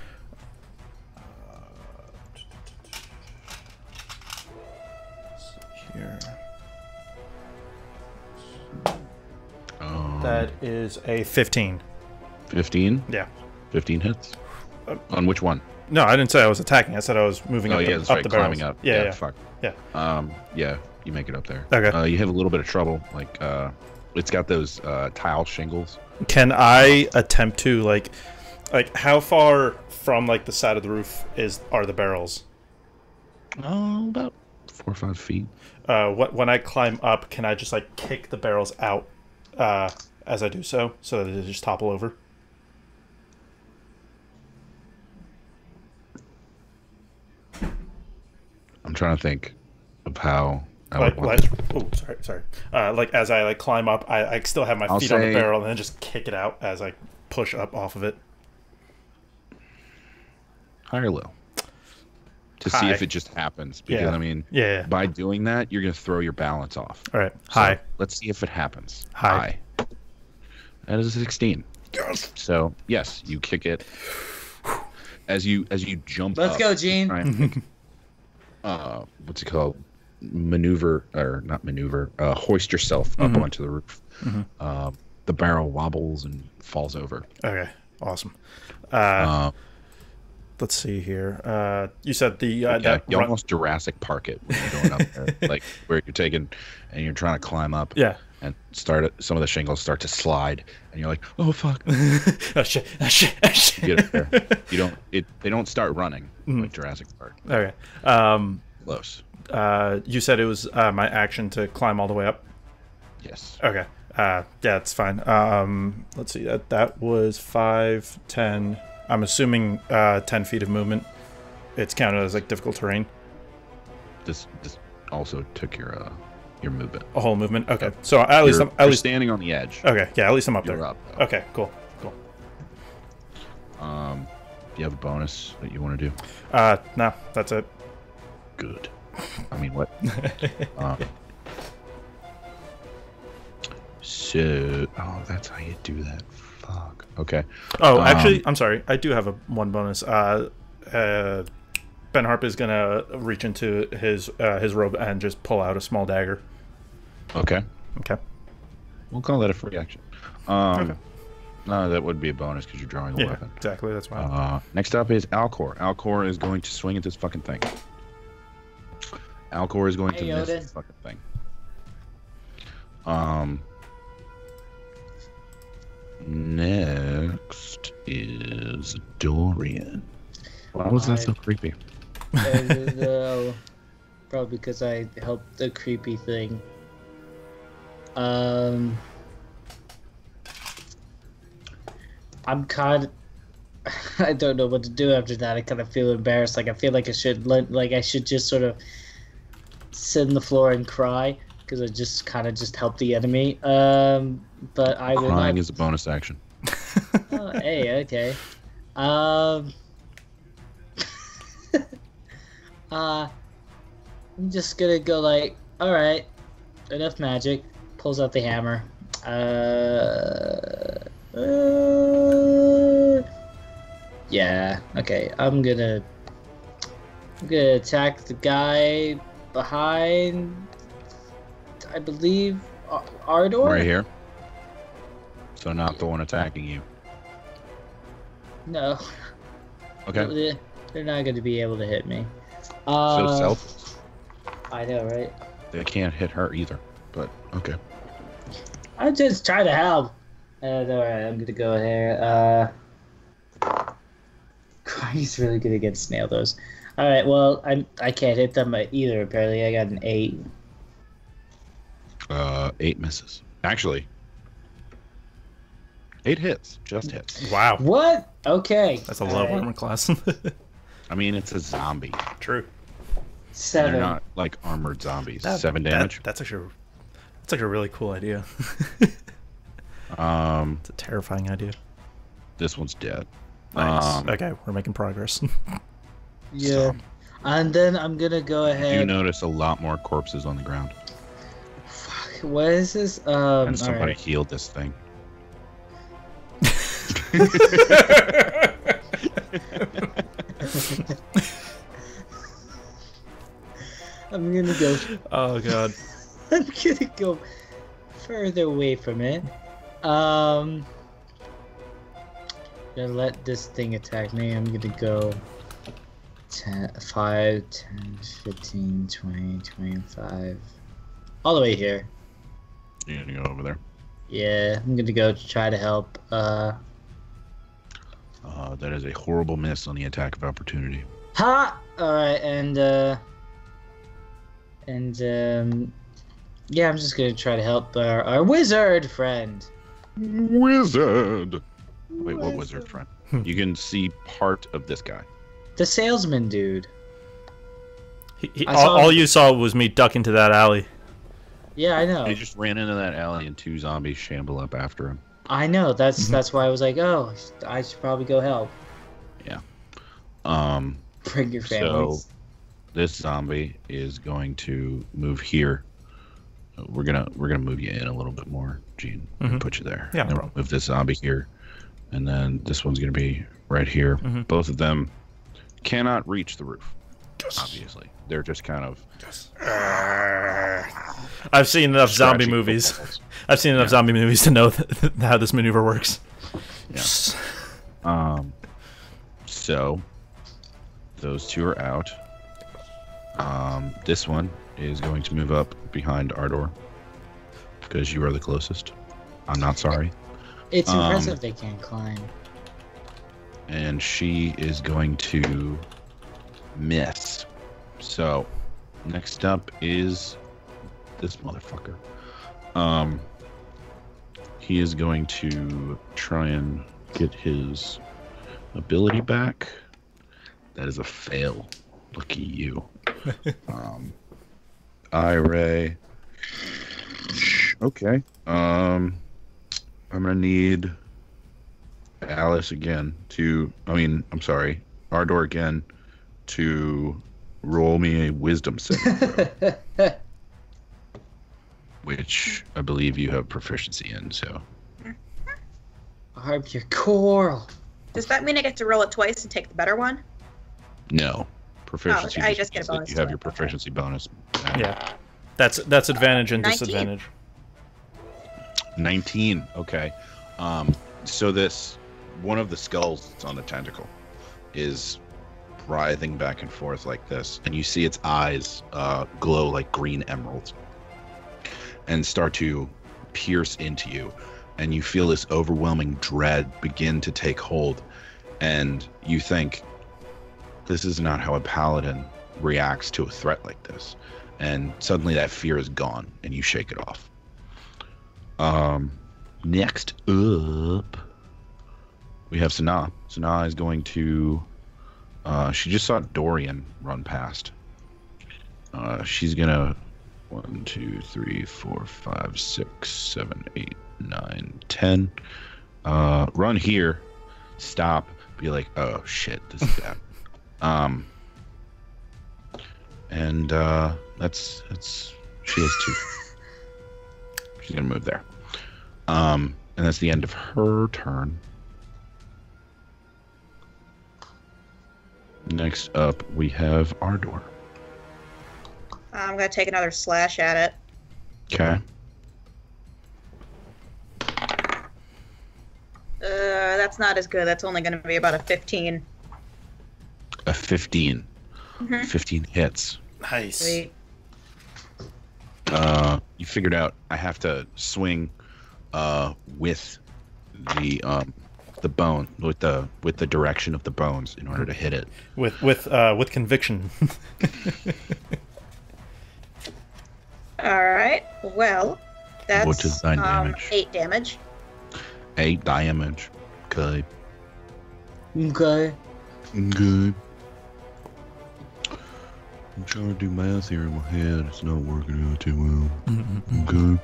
Here. That is a 15. 15? Yeah. 15 hits? On which one? No, I didn't say I was attacking. I said I was moving up, that's up right. the barrels. Climbing up. Yeah. Fuck. Yeah. Yeah, you make it up there. Okay. You have a little bit of trouble. Like, it's got those tile shingles. Can I attempt to like how far from like the side of the roof are the barrels? Oh, about 4 or 5 feet. When I climb up, can I just like kick the barrels out as I do so that they just topple over? I'm trying to think of how I Like, would want sorry. Like as I like climb up, I still have my I'll feet on the say- barrel and then just kick it out as I push up off of it. high or low to see High. if it just happens. Because Yeah. I mean, Yeah. by doing that, you're gonna throw your balance off. All right. So, High. let's see if it happens. High. That is a 16. Yes. So yes, you kick it. As you jump. Let's up, go, you Gene. try and make, what's it called? Maneuver or not maneuver? Hoist yourself up onto the roof. The barrel wobbles and falls over. Okay. Awesome. Let's see here. You said the Yeah, that you run- almost Jurassic Park it when you're going up there, like where you're taking and you're trying to climb up. Yeah. And some of the shingles start to slide, and you're like, "Oh fuck!" Oh shit! Oh shit! Oh shit! You get up there. They don't start running like Jurassic Park. Okay. Close. You said it was my action to climb all the way up. Yes. Okay. Yeah, it's fine. Let's see. That was 5, 10. I'm assuming 10 feet of movement. It's counted as like difficult terrain. This also took your movement. A whole movement. Okay. So at least you're standing on the edge. Okay. Yeah. At least I'm up You're there. up, though. Okay. Cool. Cool. Do you have a bonus that you want to do? No. That's it. Good. I mean, what? So, that's how you do that. Fuck. Okay. Oh, actually, I'm sorry. I do have one bonus. Ben Harp is gonna reach into his robe and just pull out a small dagger. Okay. Okay. We'll call that a free action. Okay. No, that would be a bonus because you're drawing a Yeah, weapon. exactly. That's why. Next up is Alcor. Alcor is going to swing at this fucking thing. Alcor is going to miss this fucking thing. Next is Dorian. Why was that so creepy? Probably because I helped the creepy thing. I'm kind of... I don't know what to do after that. I kind of feel embarrassed. Like I feel like I should just sort of sit on the floor and cry because I just kind of just helped the enemy. But I will Crying not... is a bonus action. Oh, hey, okay. I'm just gonna go like, all right, enough magic. Pulls out the hammer. Yeah. Okay. I'm gonna attack the guy behind. I believe Ardor. Right here. So not the one attacking you. No. Okay. They're not going to be able to hit me. So selfless. I know, right? They can't hit her either. But okay. I'm just trying to help. Alright, I'm gonna go here. He's really good against snail those. Alright, well, I can't hit them either, apparently. I got an 8. 8 misses. Actually, 8 hits. Just hits. Wow. What? Okay. That's a low armor class. I mean, it's a zombie. True. 7. They're not like armored zombies. 7 damage. That's actually a really cool idea. It's a terrifying idea. This one's dead. Nice. Okay, we're making progress. Yeah. And then I'm gonna go ahead. You notice a lot more corpses on the ground. Fuck, what is this? And somebody alright. healed this thing. I'm gonna go. Oh god. I'm gonna go further away from it. Gonna let this thing attack me. I'm gonna go 10, 5, 10, 15, 20, 25. All the way here. You're gonna go over there. Yeah, I'm gonna go try to help. That is a horrible miss on the attack of opportunity. Ha! Alright, yeah, I'm just gonna try to help our wizard friend. Wizard! Wait, what wizard friend? You can see part of this guy. The salesman dude. All you saw was me duck into that alley. Yeah, I know. He just ran into that alley and 2 zombies shamble up after him. I know. That's why I was like, oh, I should probably go help. Yeah. Bring your families. So this zombie is going to move here. We're gonna move you in a little bit more, Gene. Put you there. Yeah. Then we'll move this zombie here, and then this one's gonna be right here. Both of them cannot reach the roof. Obviously, they're just kind of. I've seen enough zombie movies. I've seen enough zombie movies to know how this maneuver works. Yeah. So those 2 are out. This one is going to move up behind Ardor because you are the closest. I'm not sorry. It's impressive they can't climb. And she is going to miss. So next up is this motherfucker. He is going to try and get his ability back. That is a fail. Look at you. Ray. Okay. I'm gonna need Alice again Ardor again to roll me a wisdom saving throw. Which I believe you have proficiency in, so. Harp your coral. Does that mean I get to roll it twice and take the better one? No. Proficiency. Oh, I just get a means that bonus you have to your it, okay. proficiency bonus. Yeah. That's advantage and 19. disadvantage. 19. Okay. So this one of the skulls that's on the tentacle is writhing back and forth like this, and you see its eyes glow like green emeralds and start to pierce into you, and you feel this overwhelming dread begin to take hold, and you think, this is not how a paladin reacts to a threat like this. And suddenly that fear is gone, and you shake it off. Next up, we have Sanaa. Sanaa is going to... she just saw Dorian run past. She's going to 1, 2, 3, 4, 5, 6, 7, 8, 9, 10. Run here, stop, be like, oh shit, this is bad. That's she has 2. She's gonna move there. And that's the end of her turn. Next up, we have Ardor. I'm gonna take another slash at it. Okay. That's not as good. That's only gonna be about a 15. A 15. Mhm. 15 hits. Nice. Sweet. You figured out I have to swing with the bone, with the direction of the bones in order to hit it. With conviction. All right. Well, that's What is thy damage? 8 damage. 8 damage. Okay. Okay. Good. I'm trying to do math here in my head. It's not working out too well. Okay.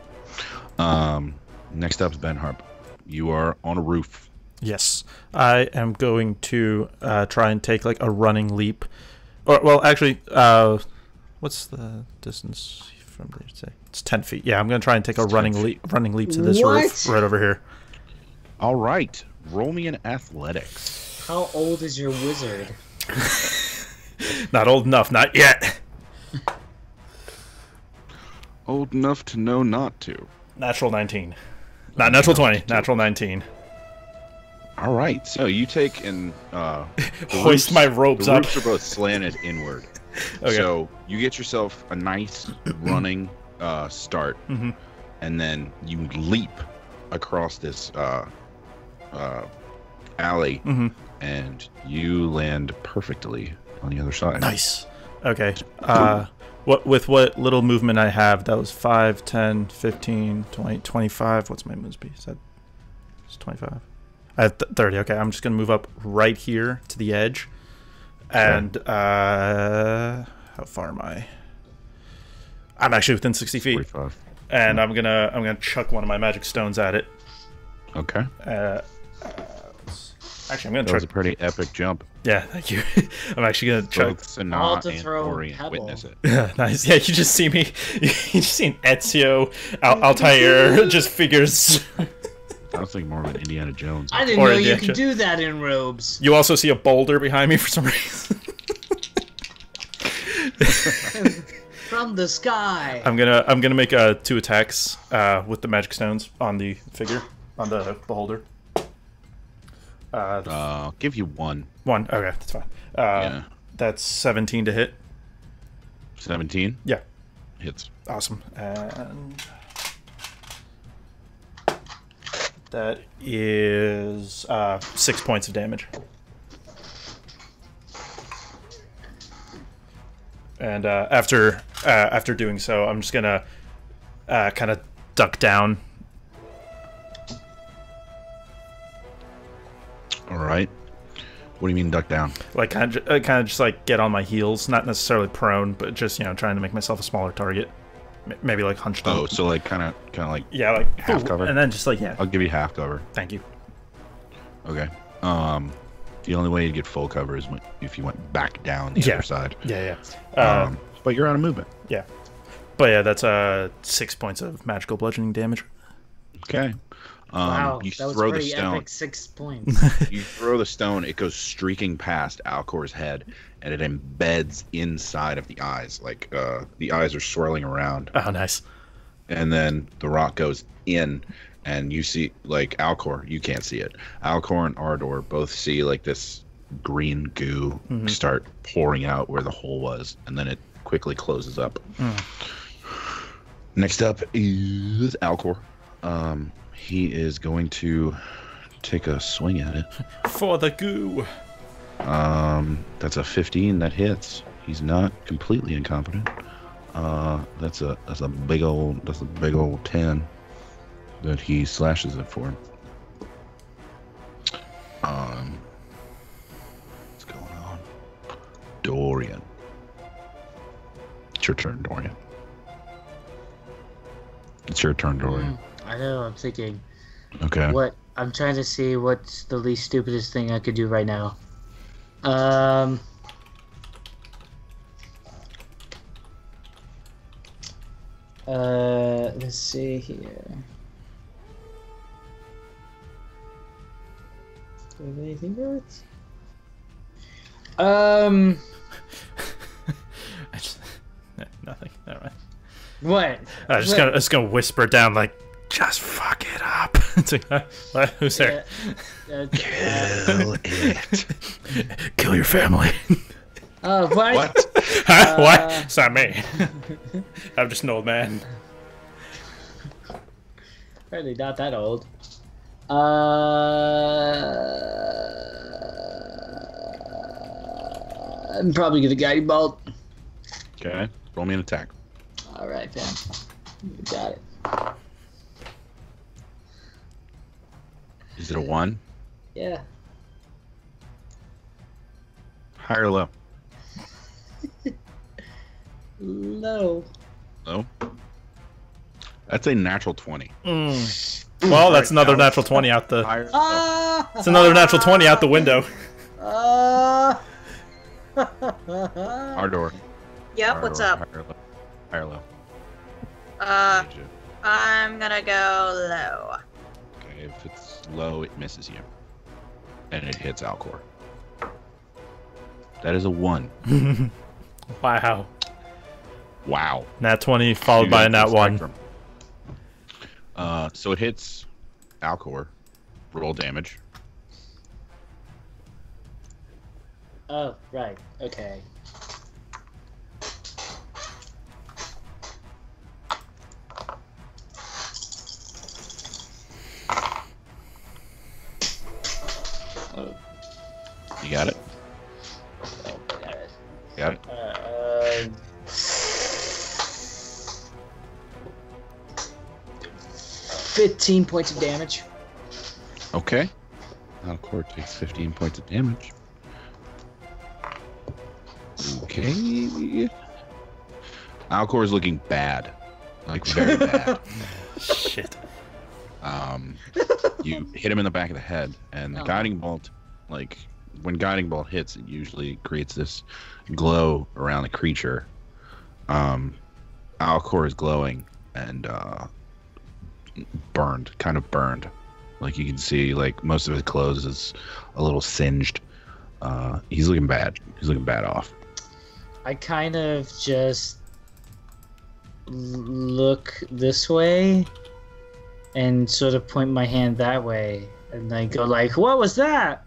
Next up is Ben Harp. You are on a roof. Yes, I am going to try and take like a running leap. Or well, actually, what's the distance from there? Say it's 10 feet. Yeah, I'm going to try and take a running leap to this roof right over here. All right. Roll me an athletics. How old is your wizard? Not old enough, not yet. Old enough to know not to. Natural 19. Not natural 20, natural 19. All right. So you take and Hoist my ropes the up. roofs are both slanted inward. Okay. So you get yourself a nice running start, and then you leap across this alley, and you land perfectly on the other side. Nice. Okay. With what little movement I have, that was 5, 10, 15, 20, 25. What's my move speed? Is that it's 25? I have 30. Okay, I'm just going to move up right here to the edge. And how far am I? I'm actually within 60 feet. 45. And I'm gonna chuck one of my magic stones at it. Okay. Actually, I'm gonna That was a pretty epic jump. Yeah, thank you. I'm actually gonna chuck. Both Sanaa and throw Dorian pebble. witness it. Yeah, nice. Yeah, you just see me. You just see an Ezio, Altair, just figures. I was thinking more of an Indiana Jones. I didn't Or know a you ninja. could do that in robes. You also see a boulder behind me for some reason. From the sky. I'm gonna make 2 attacks with the magic stones on the figure, on the beholder. I'll give you 1. 1. Okay, that's fine. Yeah. That's 17 to hit. 17 Yeah. hits. Awesome. And that is 6 points of damage. And after doing so, I'm just gonna kind of duck down. All right. What do you mean duck down? Like kind of just like get on my heels, not necessarily prone, but just trying to make myself a smaller target. Maybe like hunched up. Oh, so like kind of like like half cover, and then just like I'll give you half cover. Thank you. Okay. The only way you get full cover is if you went back down the other side. Yeah. But you're out of movement. Yeah. But yeah, that's 6 points of magical bludgeoning damage. Okay. Wow, you that was throw the pretty stone. epic. 6 points. You throw the stone. It goes streaking past Alcor's head, and it embeds inside of the eyes. Like the eyes are swirling around. Oh, nice. And then the rock goes in, and you see, like, Alcor, you can't see it. Alcor and Ardor both see, like, this green goo start pouring out where the hole was, and then it quickly closes up. Next up is Alcor. He is going to take a swing at it. For the goo. That's a 15 that hits. He's not completely incompetent. That's a big old 10 that he slashes it for. What's going on? Dorian. It's your turn, Dorian. It's your turn, Dorian. I know, I'm thinking. Okay. I'm trying to see what's the least stupidest thing I could do right now. Let's see here. Do I have anything worth? Nothing. Never mind. What? I was just gonna whisper down like, just fuck it up. It's like, what? Who's there? Kill it. Kill your family. What? What? Huh? What? It's not me. I'm just an old man. Apparently not that old. I'm probably gonna guiding bolt. Okay. Roll me an attack. All right, fam. You got it. Is it a 1? Yeah. High or low? Low. Low? That's a natural 20. Well, that's another natural 20 out the. Higher. It's another natural 20 out the window. Ardor. Yep, what's up? Higher or low? I'm gonna go low. Okay, if it's low, it misses you. And it hits Alcor. That is a 1. Wow. Wow. Nat 20 followed by a nat 1. So it hits Alcor. Roll damage. Oh, right. Okay. You got it? Oh, got it. Got it? 15 points of damage. Okay. Alcor takes 15 points of damage. Okay. Alcor is looking bad. Like, very bad. Shit. You hit him in the back of the head, and the guiding bolt, like, when guiding bolt hits, it usually creates this glow around the creature. Alcor is glowing and kind of burned. Like, you can see, like, most of his clothes is a little singed. He's looking bad. He's looking bad off. I kind of just look this way and sort of point my hand that way, and I go like, "What was that?"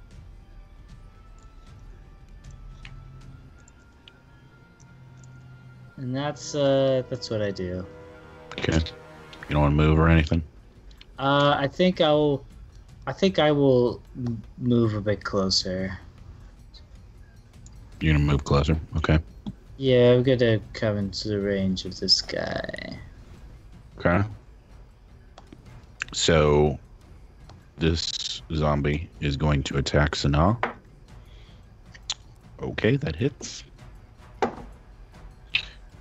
And that's what I do. Okay. You don't want to move or anything? I think I will move a bit closer. You're gonna move closer? Okay. Yeah, I'm gonna come into the range of this guy. Okay. So this zombie is going to attack Sanaa. Okay, that hits.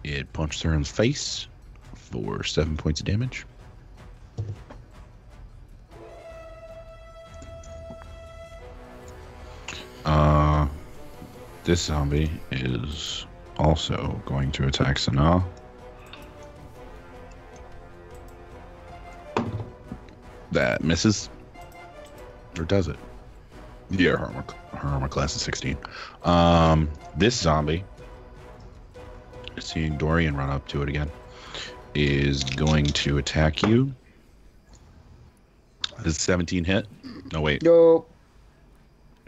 It punches her in the face for 7 points of damage. This zombie is also going to attack Sanaa. That misses. Or does it? Yeah, her armor class is 16. This zombie, seeing Dorian run up to it again, is going to attack you. Does 17 hit? No, wait. Nope.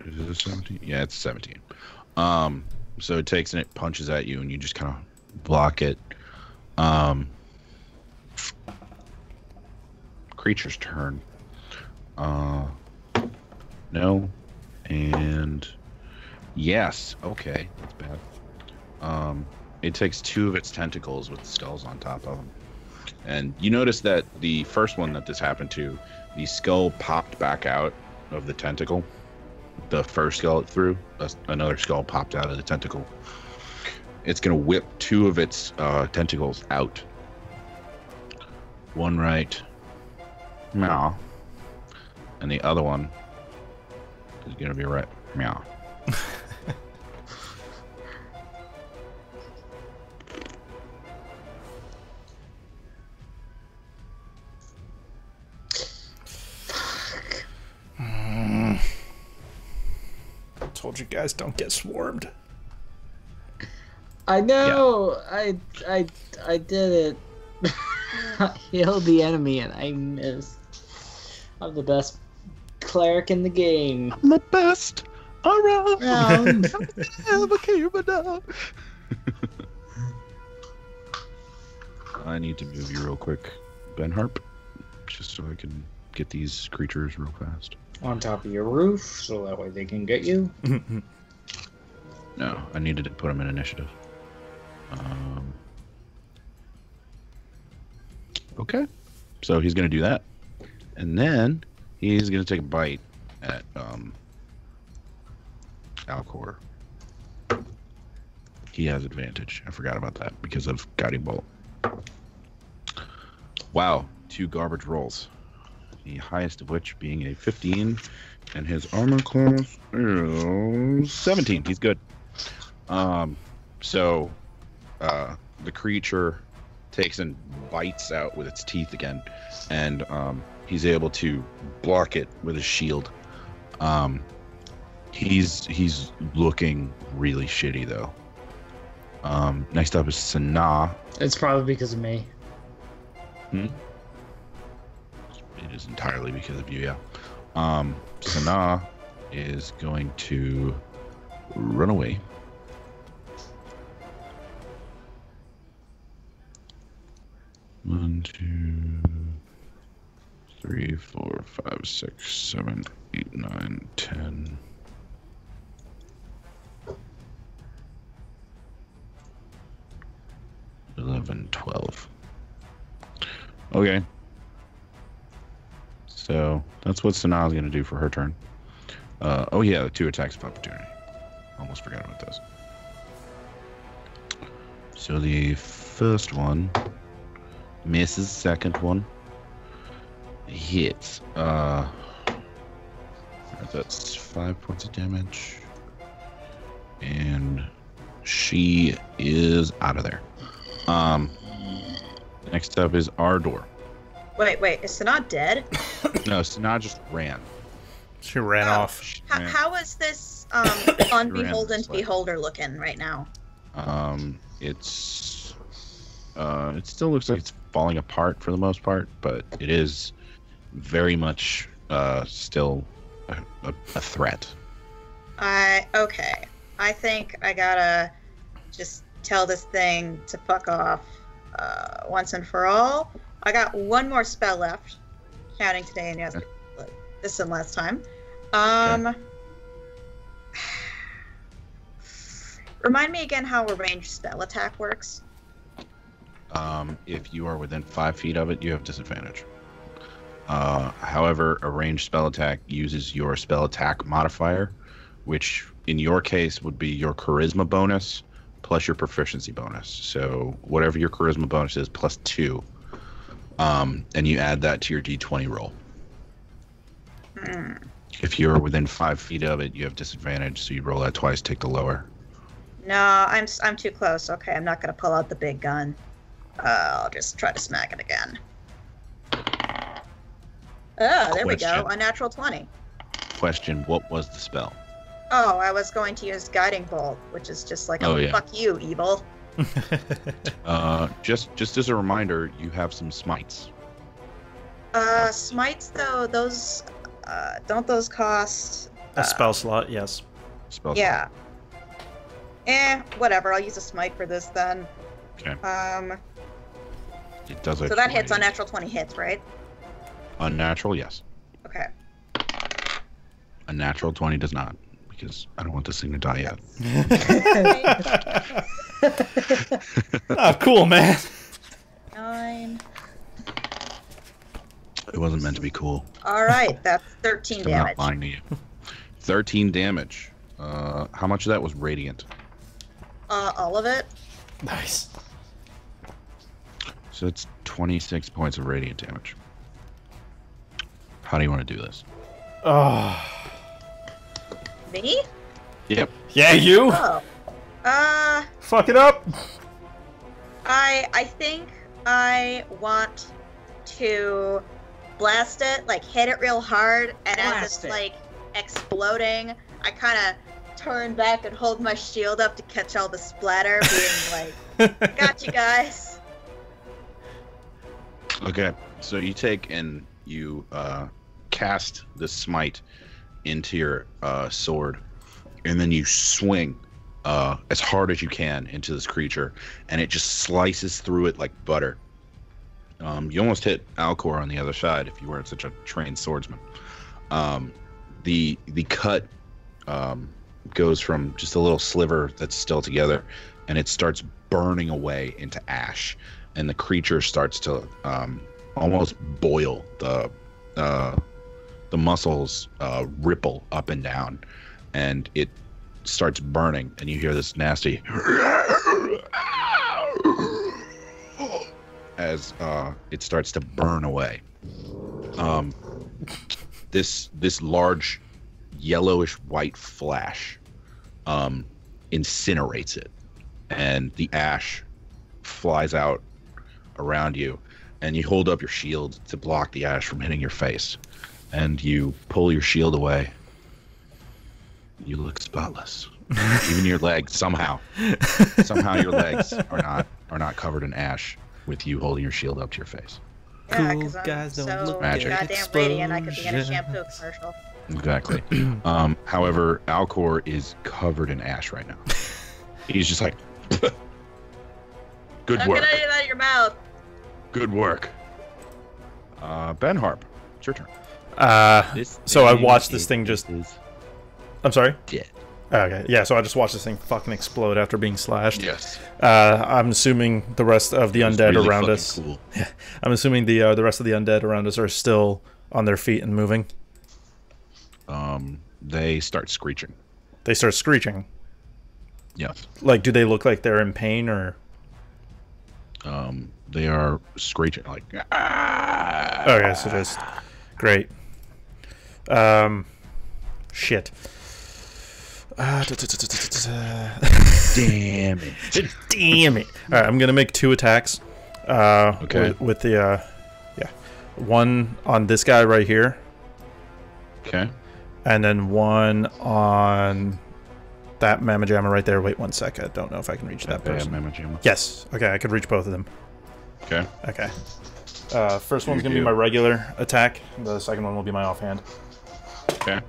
Is it a 17? Yeah, it's 17. So it takes and it punches at you, and you just kind of block it. Creature's turn. No. And yes. Okay, that's bad. It takes 2 of its tentacles with skulls on top of them. And you notice that the first one that this happened to, the skull popped back out of the tentacle. The first skull it threw, another skull popped out of the tentacle. It's going to whip 2 of its tentacles out. One right, meow, and the other one is going to be right, meow. Told you guys don't get swarmed. I know. Yeah. I did it. I healed the enemy and I missed. I'm the best cleric in the game. I'm the best around. Ever came down. I need to move you real quick, Ben Harp, just so I can get these creatures real fast. On top of your roof, so that way they can get you. No, I needed to put them in initiative. Okay, so he's going to do that. And then he's going to take a bite at Alcor. He has advantage. I forgot about that because of Guiding Bolt. Wow, 2 garbage rolls. The highest of which being a 15, and his armor class is 17. He's good. So the creature takes and bites out with its teeth again, and he's able to block it with his shield. He's looking really shitty though. Next up is Sanaa. It's probably because of me. It is entirely because of you, yeah. Sanaa is going to run away. One, 2, 3, 4, 5, 6, 7, 8, 9, 10. $11, $12. Okay. So that's what Sanaa's going to do for her turn. Oh yeah, the 2 attacks of opportunity. Almost forgot about those. So the first one misses. Second one hits. That's 5 points of damage, and she is out of there. Next up is Ardor. Wait, is Sanaa dead? No, Sanaa just ran. She ran off. How is this unbeholden beholder looking right now? It still looks like it's falling apart for the most part, but it is very much still a threat. Okay. I think I gotta just tell this thing to fuck off once and for all. I got 1 more spell left, counting today and yesterday, this and last time. Okay. Remind me again how a ranged spell attack works. If you are within 5 feet of it, you have disadvantage. However, a ranged spell attack uses your spell attack modifier, which in your case would be your charisma bonus plus your proficiency bonus. So whatever your charisma bonus is plus 2, and you add that to your d20 roll. If you're within 5 feet of it, you have disadvantage, so you roll that twice, take the lower. No, I'm too close. Okay, I'm not gonna pull out the big gun. I'll just try to smack it again. Oh, there we go. A natural 20. Question, what was the spell? Oh, I was going to use Guiding Bolt, which is just like, fuck you, evil. Just as a reminder, you have some smites. Smites, though, those, don't those cost... A spell slot, yes. Spell slot. Whatever, I'll use a smite for this then. Okay. It does so that hits on natural 20 hits, right? Unnatural, yes. Okay. A natural 20 does not, because I don't want this thing to die yet. Oh, cool, man. 9. It wasn't meant to be cool. All right, that's 13 damage. I'm not lying to you. 13 damage. How much of that was radiant? All of it. Nice. So it's 26 points of radiant damage. How do you want to do this? Oh. Me? Yep. Yeah, you. Oh. Fuck it up. I think I want to blast it, like hit it real hard, and as it's like exploding, I kind of turn back and hold my shield up to catch all the splatter, being like, "Got you guys." Okay, so you take and you cast the smite into your sword, and then you swing as hard as you can into this creature, and it just slices through it like butter. You almost hit Alcor on the other side if you weren't such a trained swordsman. The cut goes from just a little sliver that's still together, and it starts burning away into ash, and the creature starts to almost boil. The muscles ripple up and down, and it starts burning, and you hear this nasty as it starts to burn away. This large yellowish white flash incinerates it, and the ash flies out around you, and you hold up your shield to block the ash from hitting your face, and you pull your shield away. You look spotless. Even your legs somehow your legs are not covered in ash with you holding your shield up to your face. Yeah, because I'm so goddamn radiant, I could be in a shampoo commercial. Exactly. However, Alcor is covered in ash right now. He's just like, good work. I'm gonna get it out of your mouth. Good work. Ben Harp, it's your turn. So I watched this thing just... I'm sorry? Dead. Okay, yeah, so I just watched this thing fucking explode after being slashed. Yes. I'm assuming the rest of the undead really around us... Cool. Yeah, I'm assuming the rest of the undead around us are still on their feet and moving. They start screeching. They start screeching? Yes. Like, do they look like they're in pain, or...? They are screeching, like... Ah! Okay, so just... Great. Shit. Damn it. Damn it. Alright, I'm gonna make 2 attacks. Okay. With the, one on this guy right here. Okay. And then one on that Mamma Jamma right there. Wait 1 sec. I don't know if I can reach that person. Mamma Jamma? Yes. Okay, I could reach both of them. Okay. Okay. First one's going to be my regular attack. The second one will be my offhand. Okay.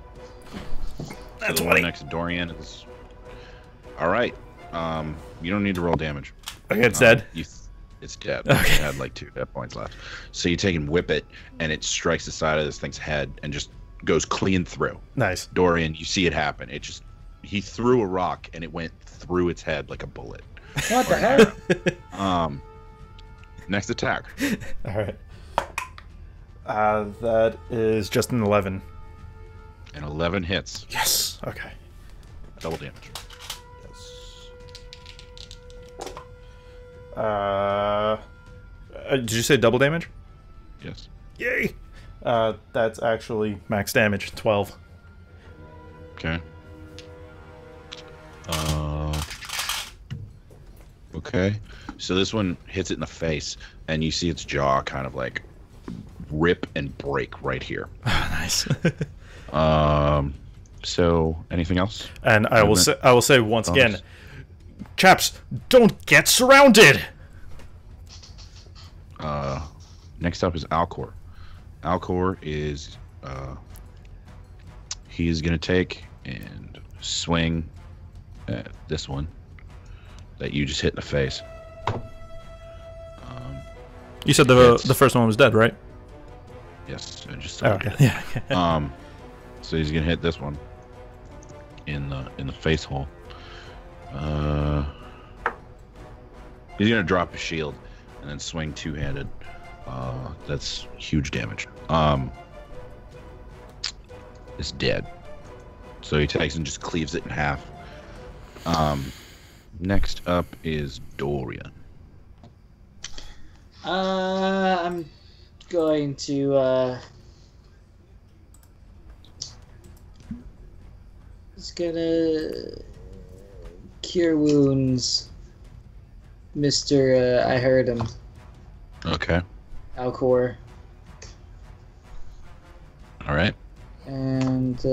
That's so the one next to Dorian is... Alright. You don't need to roll damage. Okay, it's dead? It's dead. Okay. It had like 2 hit points left. So you take and whip it, and it strikes the side of this thing's head and just goes clean through. Nice. Dorian, you see it happen. It just... He threw a rock, and it went through its head like a bullet. What the hell? Next attack. Alright. That is just an 11. And 11 hits. Yes. Okay. Double damage. Yes. Did you say double damage? Yes. Yay! That's actually max damage, 12. Okay. Okay. So this one hits it in the face, and you see its jaw kind of like rip and break right here. Nice. So anything else? And I will say once again, chaps, don't get surrounded. Next up is Alcor. Alcor is he is gonna take and swing at this one that you just hit in the face. You said the first one was dead, right? Yes, I just Oh, told you. yeah. So he's gonna hit this one in the face hole. He's gonna drop his shield and then swing two-handed. That's huge damage. It's dead. So he takes and just cleaves it in half. Next up is Dorian. I'm going to just gonna cure wounds, Mr. I heard him. Okay. Alcor. All right. And it's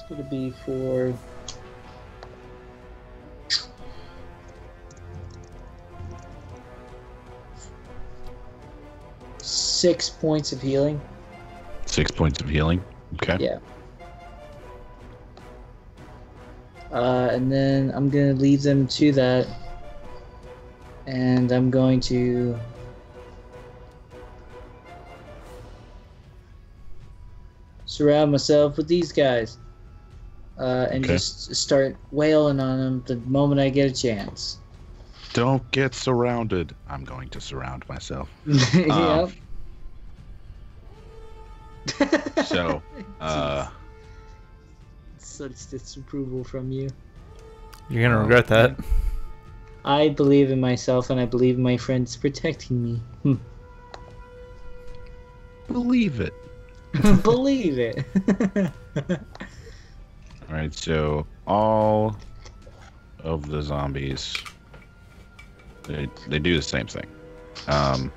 gonna be for six points of healing. 6 points of healing. Okay. Yeah. And then I'm gonna leave them to that, and I'm going to surround myself with these guys, and just start wailing on them the moment I get a chance. Don't get surrounded. I'm going to surround myself. Yep. So, Such disapproval from you. You're gonna regret that. I believe in myself, and I believe in my friends protecting me. believe it. Believe it. All right, so all of the zombies, they do the same thing. I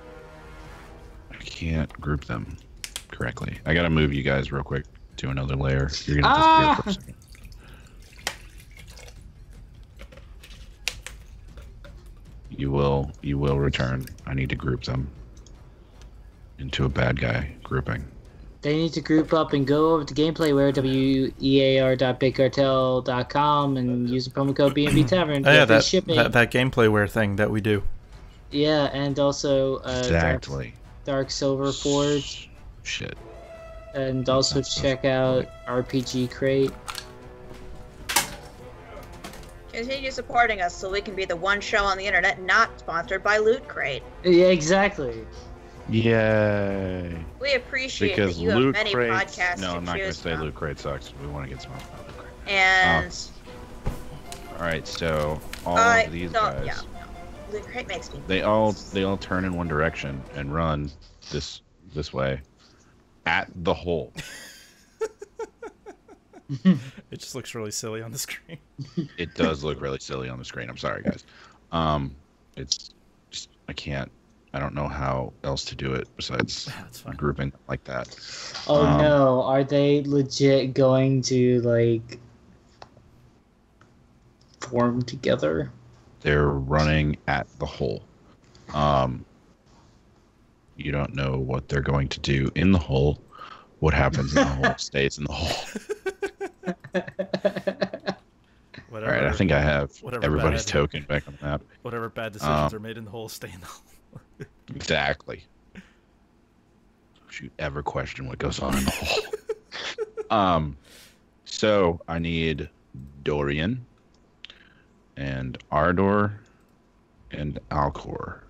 can't group them correctly. I gotta move you guys real quick to another layer. You're gonna disappear for a second. You will return. I need to group them into a bad guy grouping. They need to group up and go over to GameplayWare, wear.bigcartel.com, and use the promo code BNB Tavern. Oh, yeah, that shipping. that gameplaywear thing that we do. Yeah, and also Exactly. Dark Silver Forge. Shit. And also check out RPG Crate. Continue supporting us so we can be the one show on the internet not sponsored by Loot Crate. Yeah, exactly. Yay. We appreciate Because that you have Loot many Crate. podcasts No, I'm not to gonna choose say from. Loot Crate sucks. We want to get sponsored by Loot Crate. And All right, so all of these guys, yeah, no. Loot Crate makes me. they all turn in one direction and run this way at the hole. It just looks really silly on the screen. It does look really silly on the screen. I'm sorry, guys. It's just, I don't know how else to do it besides grouping like that. Oh no, are they legit going to like form together? They're running at the hole. You don't know what they're going to do in the hole. What happens in the hole stays in the hole. All right, I think I have everybody's token back on the map. Whatever bad decisions are made in the hole, stay in the hole. Exactly. Don't you ever question what goes on in the hole. So I need Dorian and Ardor and Alcor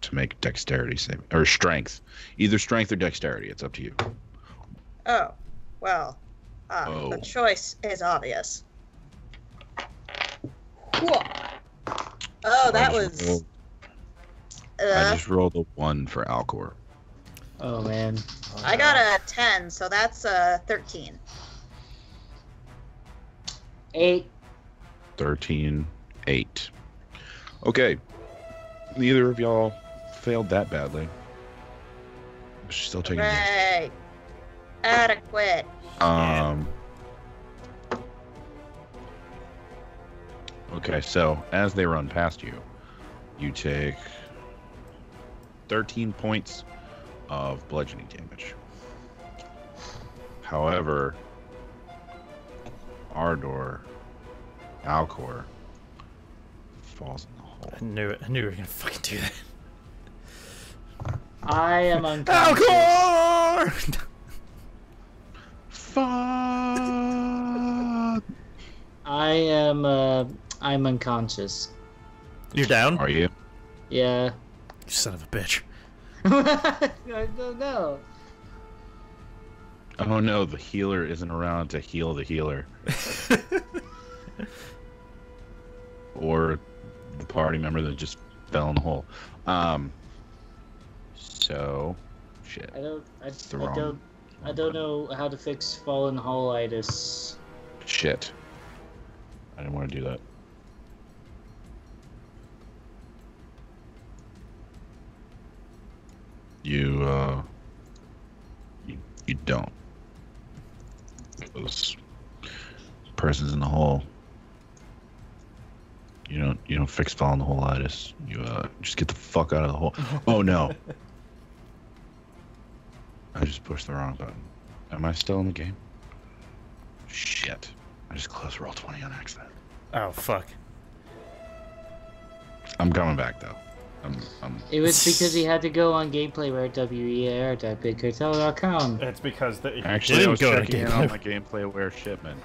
to make dexterity saving or strength, either strength or dexterity. It's up to you. Oh, well, the choice is obvious. Cool. Oh, that was. I just rolled a 1 for Alcor. Oh man. I got a 10, so that's 13. 8. 13, 8. Okay. Neither of y'all failed that badly. But she's still taking damage. Right. Adequate. Okay, so as they run past you, you take 13 points of bludgeoning damage. However, Ardor, Alcor, falls in the hole. I knew it. I knew you were gonna fucking do that. I am unconscious. Alcor! Fuck! I'm unconscious. You're down? Are you? Yeah. You son of a bitch. I don't know. Oh no, the healer isn't around to heal the healer. Or the party member that just fell in the hole. So, shit. I don't know how to fix fallen holitis. Shit. I didn't want to do that. You don't. Those persons in the hole. You don't fix falling the holitis. You just get the fuck out of the hole. Oh no. I just pushed the wrong button. Am I still in the game? Shit. I just closed roll 20 on accident. Oh fuck. I'm coming back though. It was because he had to go on gameplayware.wear.bigcartel.com. It's because Actually, I was checking in on my gameplay aware shipment.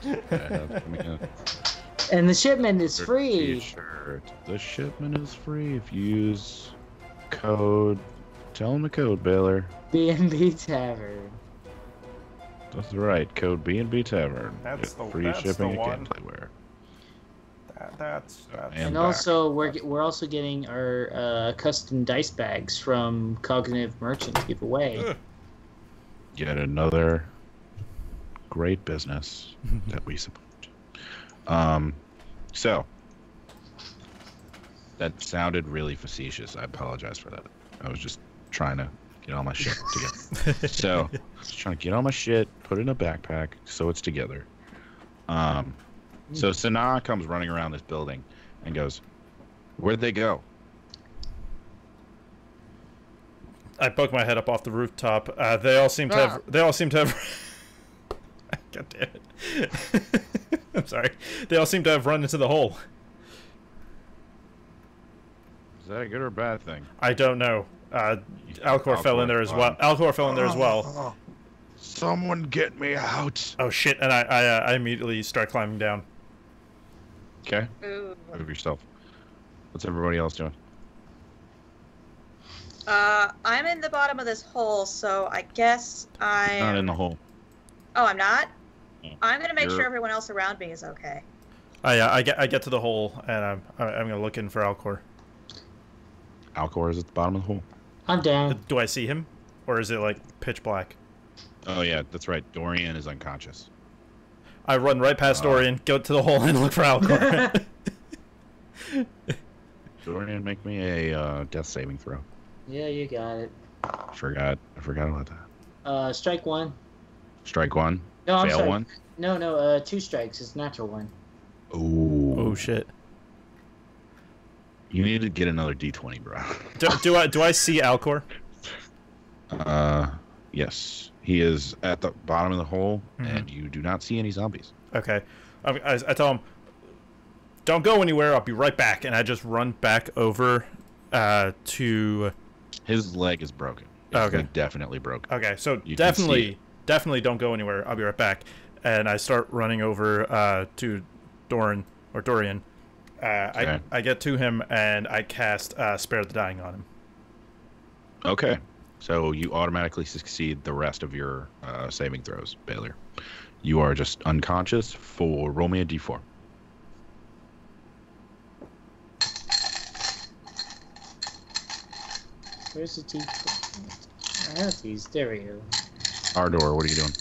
And the shipment is free. T-shirt. The shipment is free if you use code. Tell them the code, Baylor. B&B Tavern. That's right. Code B&B Tavern. That's Get the free that's shipping the at one. Gameplayware. That's And And also, we're also getting our custom dice bags from Cognitive Merchant to give away. Yet another great business that we support. So that sounded really facetious. I apologize for that. I was just trying to get all my shit together. So just trying to get all my shit, put it in a backpack so it's together. So Sanaa comes running around this building and goes, "Where'd they go?" I poke my head up off the rooftop. They all seem to have. They all seem to have. God damn it! I'm sorry. They all seem to have run into the hole. Is that a good or a bad thing? I don't know. Alcor fell in there as well. Alcor fell in there as well. Someone get me out! Oh shit! And I immediately start climbing down. Okay. Ooh. Move yourself. What's everybody else doing? I'm in the bottom of this hole, so I guess I'm... Not in the hole. Oh, I'm not? No. I'm gonna make You're- sure everyone else around me is okay. I get to the hole and I'm gonna look in for Alcor. Alcor is at the bottom of the hole. I'm down. Do I see him, or is it like pitch black? Oh yeah, that's right. Dorian is unconscious. I run right past Dorian, go to the hole, and look for Alcor. Dorian, make me a death saving throw. Yeah, you got it. I forgot about that. Strike one. Strike one. No, I'm Fail sorry. one. No, 2 strikes. It's natural one. Ooh. Oh shit! You need to get another D20, bro. Do I see Alcor? Yes. He is at the bottom of the hole, Mhm. and you do not see any zombies. Okay. I tell him, don't go anywhere. I'll be right back, and I just run back over to. His leg is broken. It's Okay. like definitely broken. Okay, so You can see definitely don't go anywhere. I'll be right back, and I start running over to Dorian. Okay. I get to him and I cast Spare the Dying on him. Okay. So you automatically succeed the rest of your saving throws, Baylor. You are just unconscious for roll me a d4. Where's the T? I have these. There we go. Ardor, what are you doing?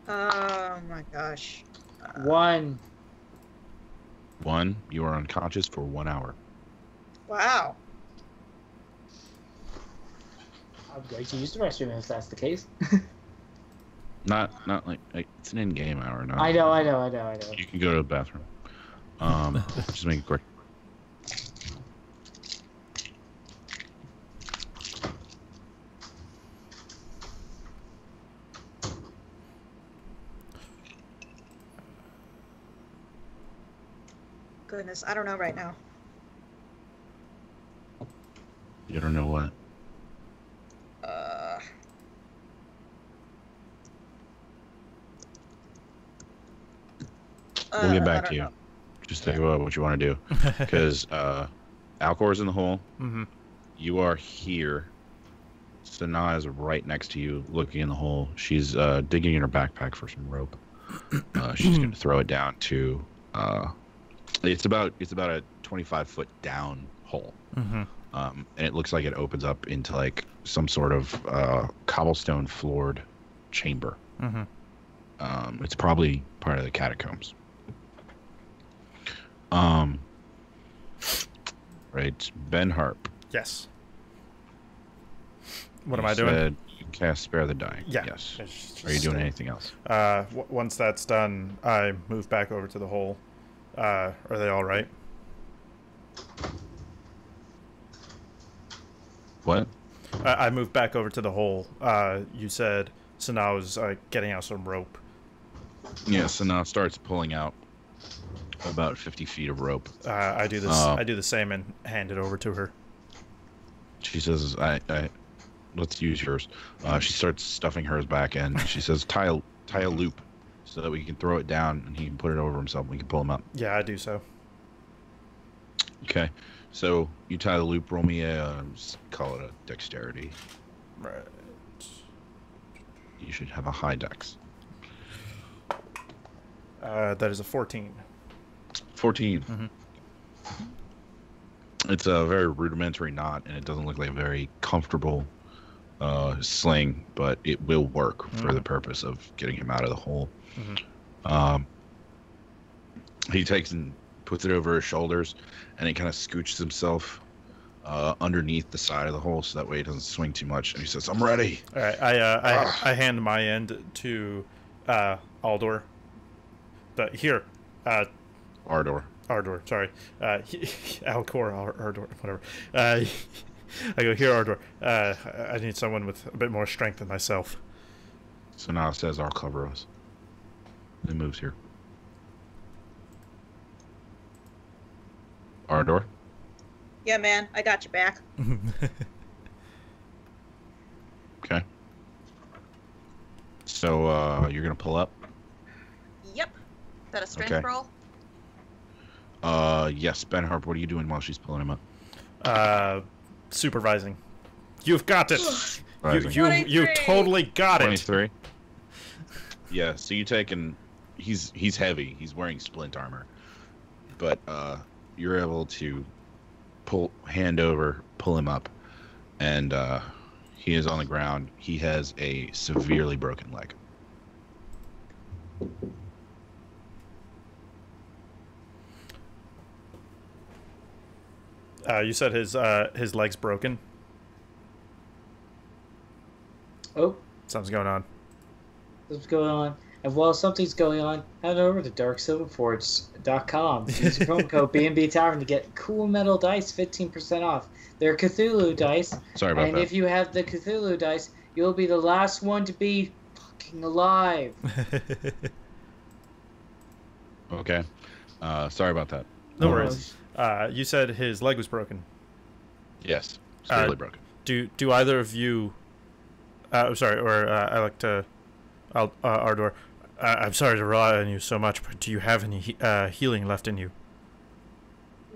Oh my gosh. 1. 1. You are unconscious for 1 hour. Wow. I'm going to use the restroom if that's the case. Not like it's an in-game hour. No. I know. You can go to the bathroom. Just make it quick. Goodness, I don't know right now. You don't know what? We'll get back to you. Just think about what you want to do. Because Alcor's in the hole. Mm-hmm. You are here. Sanaa is right next to you, looking in the hole. She's digging in her backpack for some rope. She's going to throw it down to. It's about a 25-foot down hole, and it looks like it opens up into like some sort of cobblestone floored chamber. It's probably part of the catacombs. Right, Ben Harp. Yes. What am I doing? Said you cast Spare the Dying. Yeah. Yes. It's Are you doing anything else? Once that's done, I move back over to the hole. Are they all right? What? I moved back over to the hole. You said Sanaa was getting out some rope. Yeah, Sanaa starts pulling out about 50 feet of rope. I do this. I do the same and hand it over to her. She says, "I let's use yours." She starts stuffing hers back in. She says, tie a loop so that we can throw it down and he can put it over himself and we can pull him up." Yeah, I do so. Okay, so you tie the loop. Roll me call it a dexterity. Right. You should have a high dex. That is a 14. 14. It's a very rudimentary knot, and it doesn't look like a very comfortable sling, but it will work for the purpose of getting him out of the hole. He takes and puts it over his shoulders, and he kind of scooches himself underneath the side of the hole, so that way he doesn't swing too much. And he says, "I'm ready." All right. I hand my end to Aldor. Here. Ardor. Ardor, sorry. Alcor, Ardor, whatever. I go, "Here, Ardor. I need someone with a bit more strength than myself." So now it says, "I'll cover us." He moves here. Ardor? Yeah, man, I got your back. Okay. So, you're going to pull up? Yep. Is that a strength Okay. roll? Yes. Ben Harp, what are you doing while she's pulling him up? Supervising. You've got it. You 23. totally got it. 23? Yeah, so you take and he's heavy. He's wearing splint armor. But you're able to hand over, pull him up, and he is on the ground. He has a severely broken leg. You said his leg's broken. Oh, Something's going on. what's going on? And while something's going on, head over to darksilverforge.com. Use the promo code B&B Tavern to get cool metal dice 15% off. They're Cthulhu dice. Sorry about and that. if you have the Cthulhu dice, you'll be the last one to be fucking alive. Okay. Sorry about that. No worries. You said his leg was broken. Yes. Severely broken. Do either of you? I'm sorry, or I like to, Ardor. I'm sorry to rely on you so much, but do you have any healing left in you?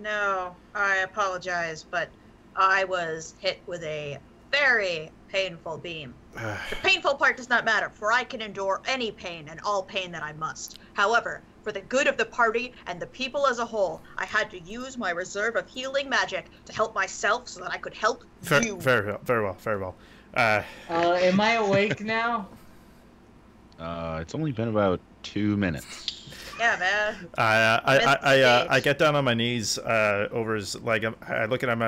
No, I apologize, but I was hit with a very painful beam. The painful part does not matter, for I can endure any pain and all pain that I must. However, for the good of the party and the people as a whole, I had to use my reserve of healing magic to help myself so that I could help you. Very well. Am I awake now? It's only been about 2 minutes. Yeah, man. I get down on my knees over his leg. I look at him.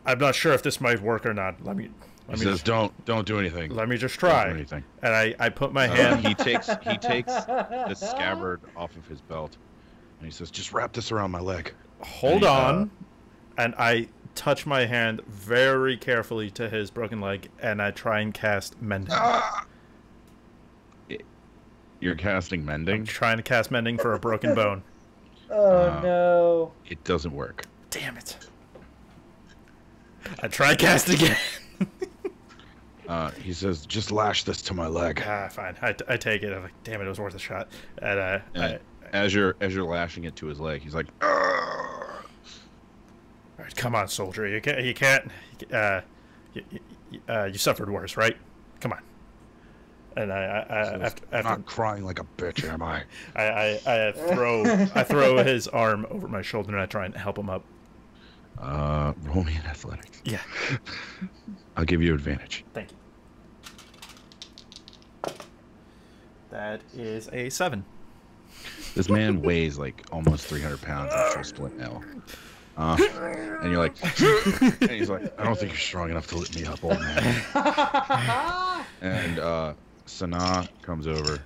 I'm not sure if this might work or not. He says, "Don't do anything. Let me just try." Don't do anything. And I put my hand. He takes the scabbard off of his belt, and he says, "Just wrap this around my leg." Hold on, and I touch my hand very carefully to his broken leg, and I try and cast mending. You're casting mending? I'm trying to cast mending for a broken bone. Oh no! It doesn't work. Damn it! I try cast again. He says, "Just lash this to my leg." Fine. I take it. I'm like, damn it, it was worth a shot. And as you're lashing it to his leg, he's like, "Argh!" All right, come on, soldier. You can't. You suffered worse, right? Come on. And I'm not crying like a bitch, am I? I throw his arm over my shoulder and I try and help him up. Roll me an athletics. Yeah. I'll give you advantage. Thank you. That is a 7. This man weighs like almost 300 pounds and she'll split L. And you're like, and he's like, "I don't think you're strong enough to lift me up, old man." And Sanaa comes over.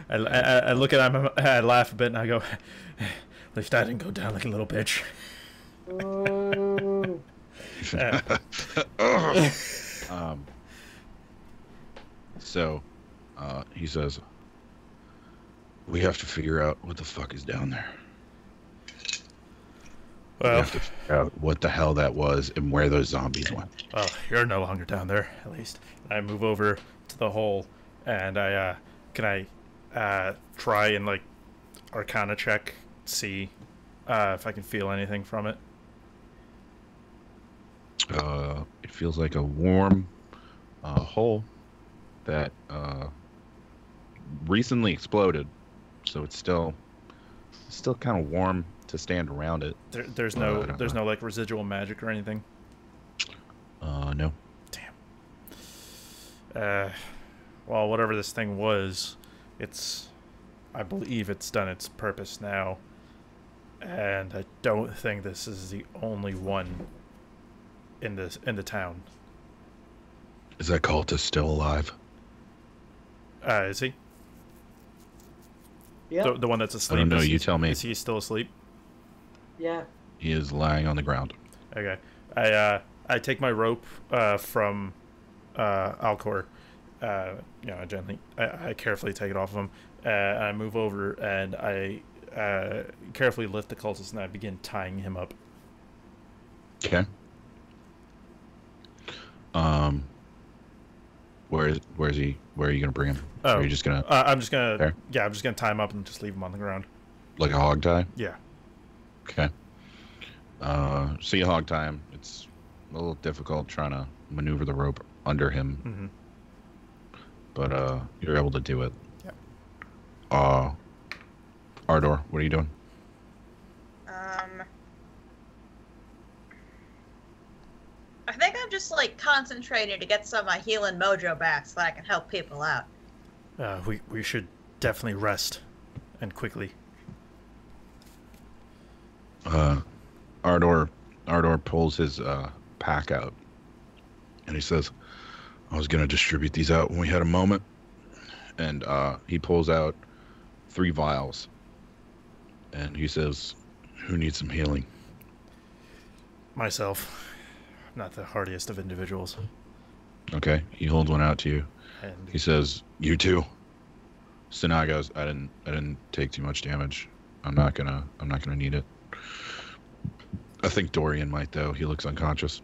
I look at him, I laugh a bit, and I go, "At least I didn't go down like a little bitch." So he says, "We have to figure out what the fuck is down there. We Well, have to figure out what the hell that was and where those zombies went." well, you're no longer down there, at least. I move over to the hole, and can I try and like Arcana check, see if I can feel anything from it. It feels like a warm hole that recently exploded, so it's still kind of warm to stand around it. There's no like residual magic or anything. No. Damn. Well, whatever this thing was, I believe it's done its purpose now, and I don't think this is the only one in the town. Is that cultist still alive? Is he? Yeah. The one that's asleep. I don't know. You tell me. Is he still asleep? Yeah. He is lying on the ground. Okay. I take my rope from Alcor. Gently. I carefully take it off of him. I move over and I carefully lift the cultist and I begin tying him up. Okay. Where is he? Where are you gonna bring him? Oh, or are you just gonna? I'm just gonna. There? Yeah, I'm just gonna tie him up and just leave him on the ground. Like a hog tie? Yeah. Okay. So you hog tie him. It's a little difficult trying to maneuver the rope under him. Mm-hmm. But you're able to do it. Yeah. Ardor, what are you doing? I think I'm just like concentrating to get some of my healing mojo back so that I can help people out. We should definitely rest, and quickly. Ardor pulls his pack out, and he says, "I was gonna distribute these out when we had a moment." And he pulls out 3 vials, and he says, "Who needs some healing?" Myself. Not the hardiest of individuals. Okay, he holds one out to you. And He says, "You too." Sanaa goes, I didn't take too much damage. I'm not gonna need it. I think Dorian might though. He looks unconscious.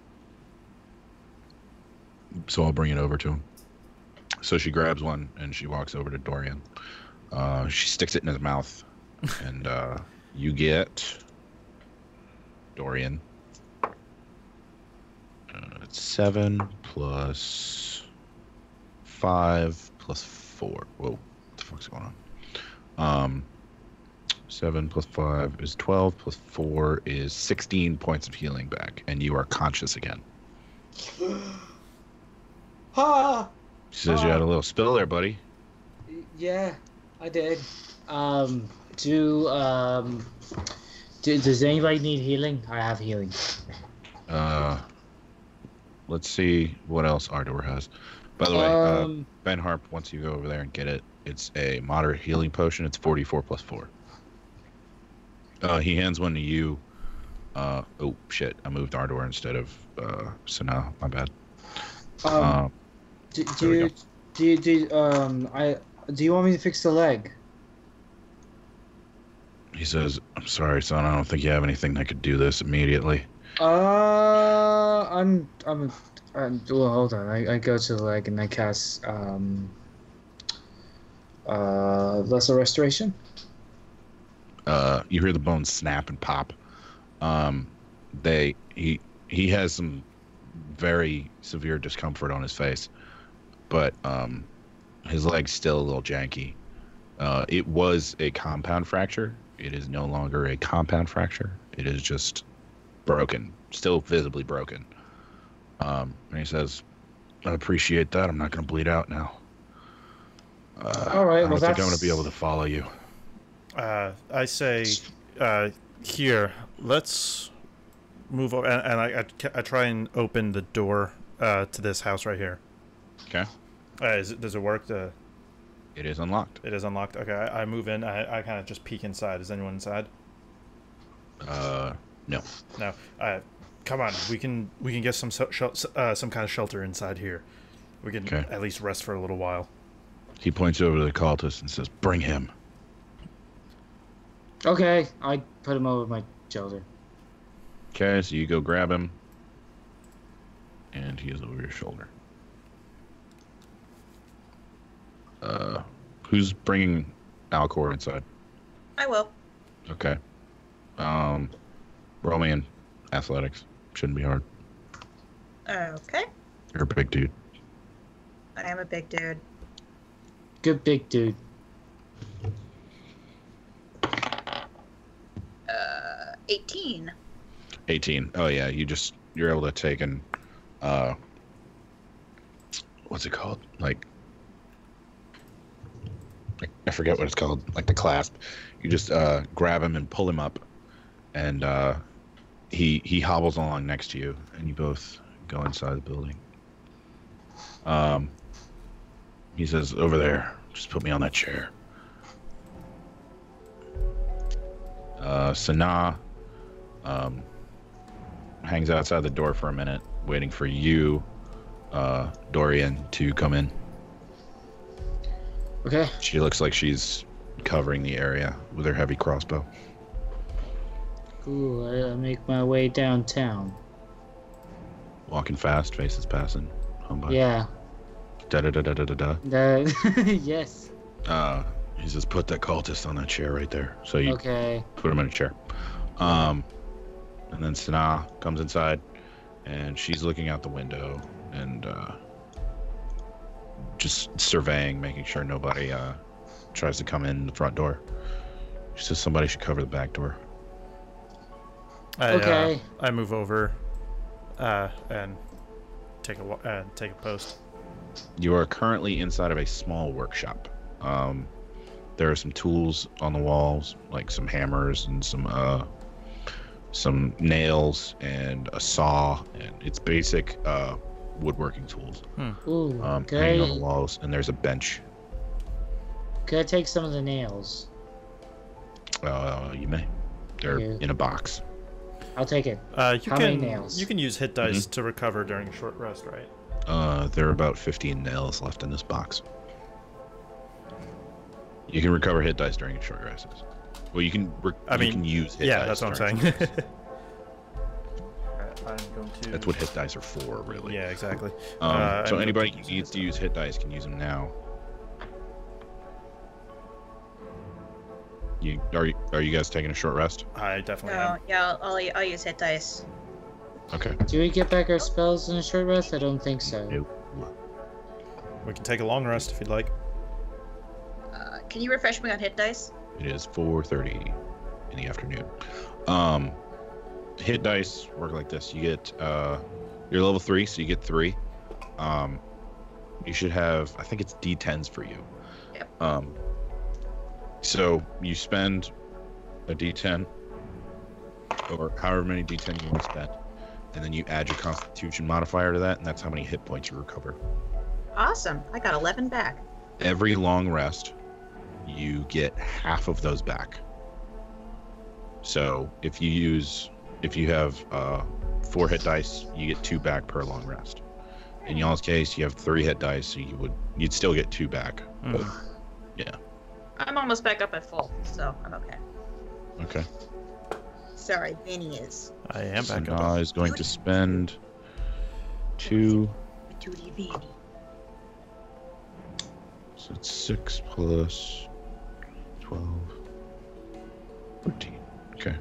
So I'll bring it over to him. So she grabs one and she walks over to Dorian. She sticks it in his mouth, and you get Dorian 7 plus 5 plus 4. Whoa, what the fuck's going on? 7 plus 5 is 12, plus 4 is 16 points of healing back, and you are conscious again. She says you had a little spill there, buddy. Yeah, I did. Does anybody need healing? I have healing. Let's see what else Ardor has. By the way, Ben Harp, once you go over there and get it, it's a moderate healing potion. It's 44 plus 4. He hands one to you. Oh shit! I moved Ardor instead of Sana. My bad. Do you want me to fix the leg? He says, "I'm sorry, son. I don't think you have anything that could do this immediately." Well, hold on. I go to the leg and I cast lesser restoration. You hear the bones snap and pop. He has some very severe discomfort on his face, but his leg's still a little janky. It was a compound fracture. It is no longer a compound fracture. It is just broken, still visibly broken. And he says, "I appreciate that. I'm not going to bleed out now." All right. I don't think I'm going to be able to follow you. I say, here, let's move over, and I try and open the door to this house right here. Okay. Does it work? It is unlocked. It is unlocked. Okay, I move in. I kind of just peek inside. Is anyone inside? No. No. Come on. We can get some kind of shelter inside here. We can at least rest for a little while. He points over to the cultist and says, "Bring him." Okay, I put him over my shoulder. Okay, so you go grab him, and he is over your shoulder. Who's bringing Alcor inside? I will. Okay. Roll me in athletics. Shouldn't be hard. Okay. You're a big dude. I am a big dude. Good big dude. 18. 18. Oh yeah, you're able to take and what's it called? Like I forget what it's called. Like the clasp. You just grab him and pull him up, and he hobbles along next to you, and you both go inside the building. He says, "Over there. Just put me on that chair." Sana hangs outside the door for a minute, waiting for you, Dorian, to come in. Okay. She looks like she's covering the area with her heavy crossbow. Cool. I make my way downtown. Walking fast, faces passing. Home by. Yeah. Da da da da da da da. Yes. He says, "Put that cultist on that chair right there." So you put him in a chair. And then Sana comes inside, and she's looking out the window and just surveying, making sure nobody tries to come in the front door. She says somebody should cover the back door. I move over and take a post. You are currently inside of a small workshop. There are some tools on the walls, like some hammers and some nails and a saw, and it's basic woodworking tools. Ooh, hanging on the walls, and there's a bench. Could I take some of the nails? You may. They're in a box. I'll take it. How many nails? You can use hit dice to recover during a short rest, right? There are about 15 nails left in this box. You can recover hit dice during short rests. Well, you can. You can use hit dice. Yeah, that's what I'm saying. That's what hit dice are for, really. Yeah, exactly. So anybody who needs to use hit dice can use them now. Are you guys taking a short rest? I definitely am. Yeah, I'll use hit dice. Okay. Do we get back our spells in a short rest? I don't think so. Nope. We can take a long rest if you'd like. Can you refresh me on hit dice? It is 4:30 in the afternoon. Hit dice work like this. You get you're level 3, so you get 3. You should have, I think it's D10s for you. Yep. So you spend a D10 or however many D10 you want to spend, and then you add your Constitution modifier to that, and that's how many hit points you recover. Awesome. I got 11 back. Every long rest, you get half of those back. So if you have 4 hit dice, you get 2 back per long rest. In y'all's case, you have 3 hit dice, so you'd still get 2 back. But, yeah. I'm almost back up at full, so I'm okay. Okay. Sorry, Vinny is. I am So back up. Na is going to spend 2. Duty Vinny. So it's 6 plus 12, 14. Okay.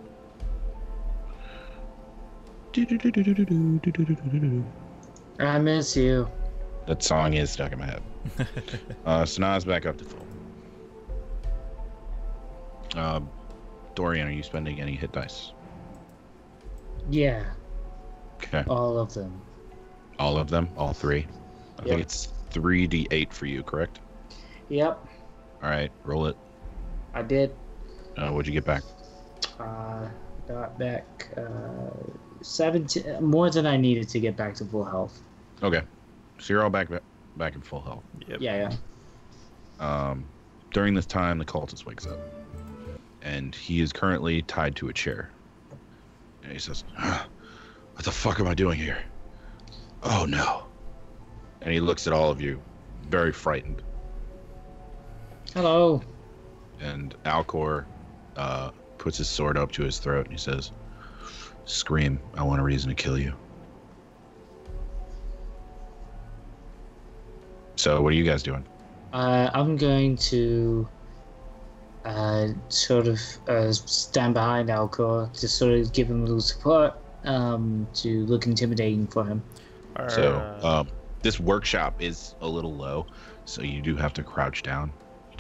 I miss you. That song is stuck in my head. So now it's back up to full. Dorian, are you spending any hit dice? Yeah, Okay. all of them. All of them? All 3? I think Yep. it's 3d8 for you, correct? Yep, All right, roll it. I did. What'd you get back? Got back 17, more than I needed to get back to full health. Okay. So you're all back in full health. Yep. Yeah. During this time, the cultist wakes up. And he is currently tied to a chair. And he says, what the fuck am I doing here? Oh no. And he looks at all of you, very frightened. Hello. And Alcor puts his sword up to his throat and he says, scream, I want a reason to kill you. So what are you guys doing? I'm going to sort of stand behind Alcor to sort of give him a little support to look intimidating for him. So this workshop is a little low, so you do have to crouch down.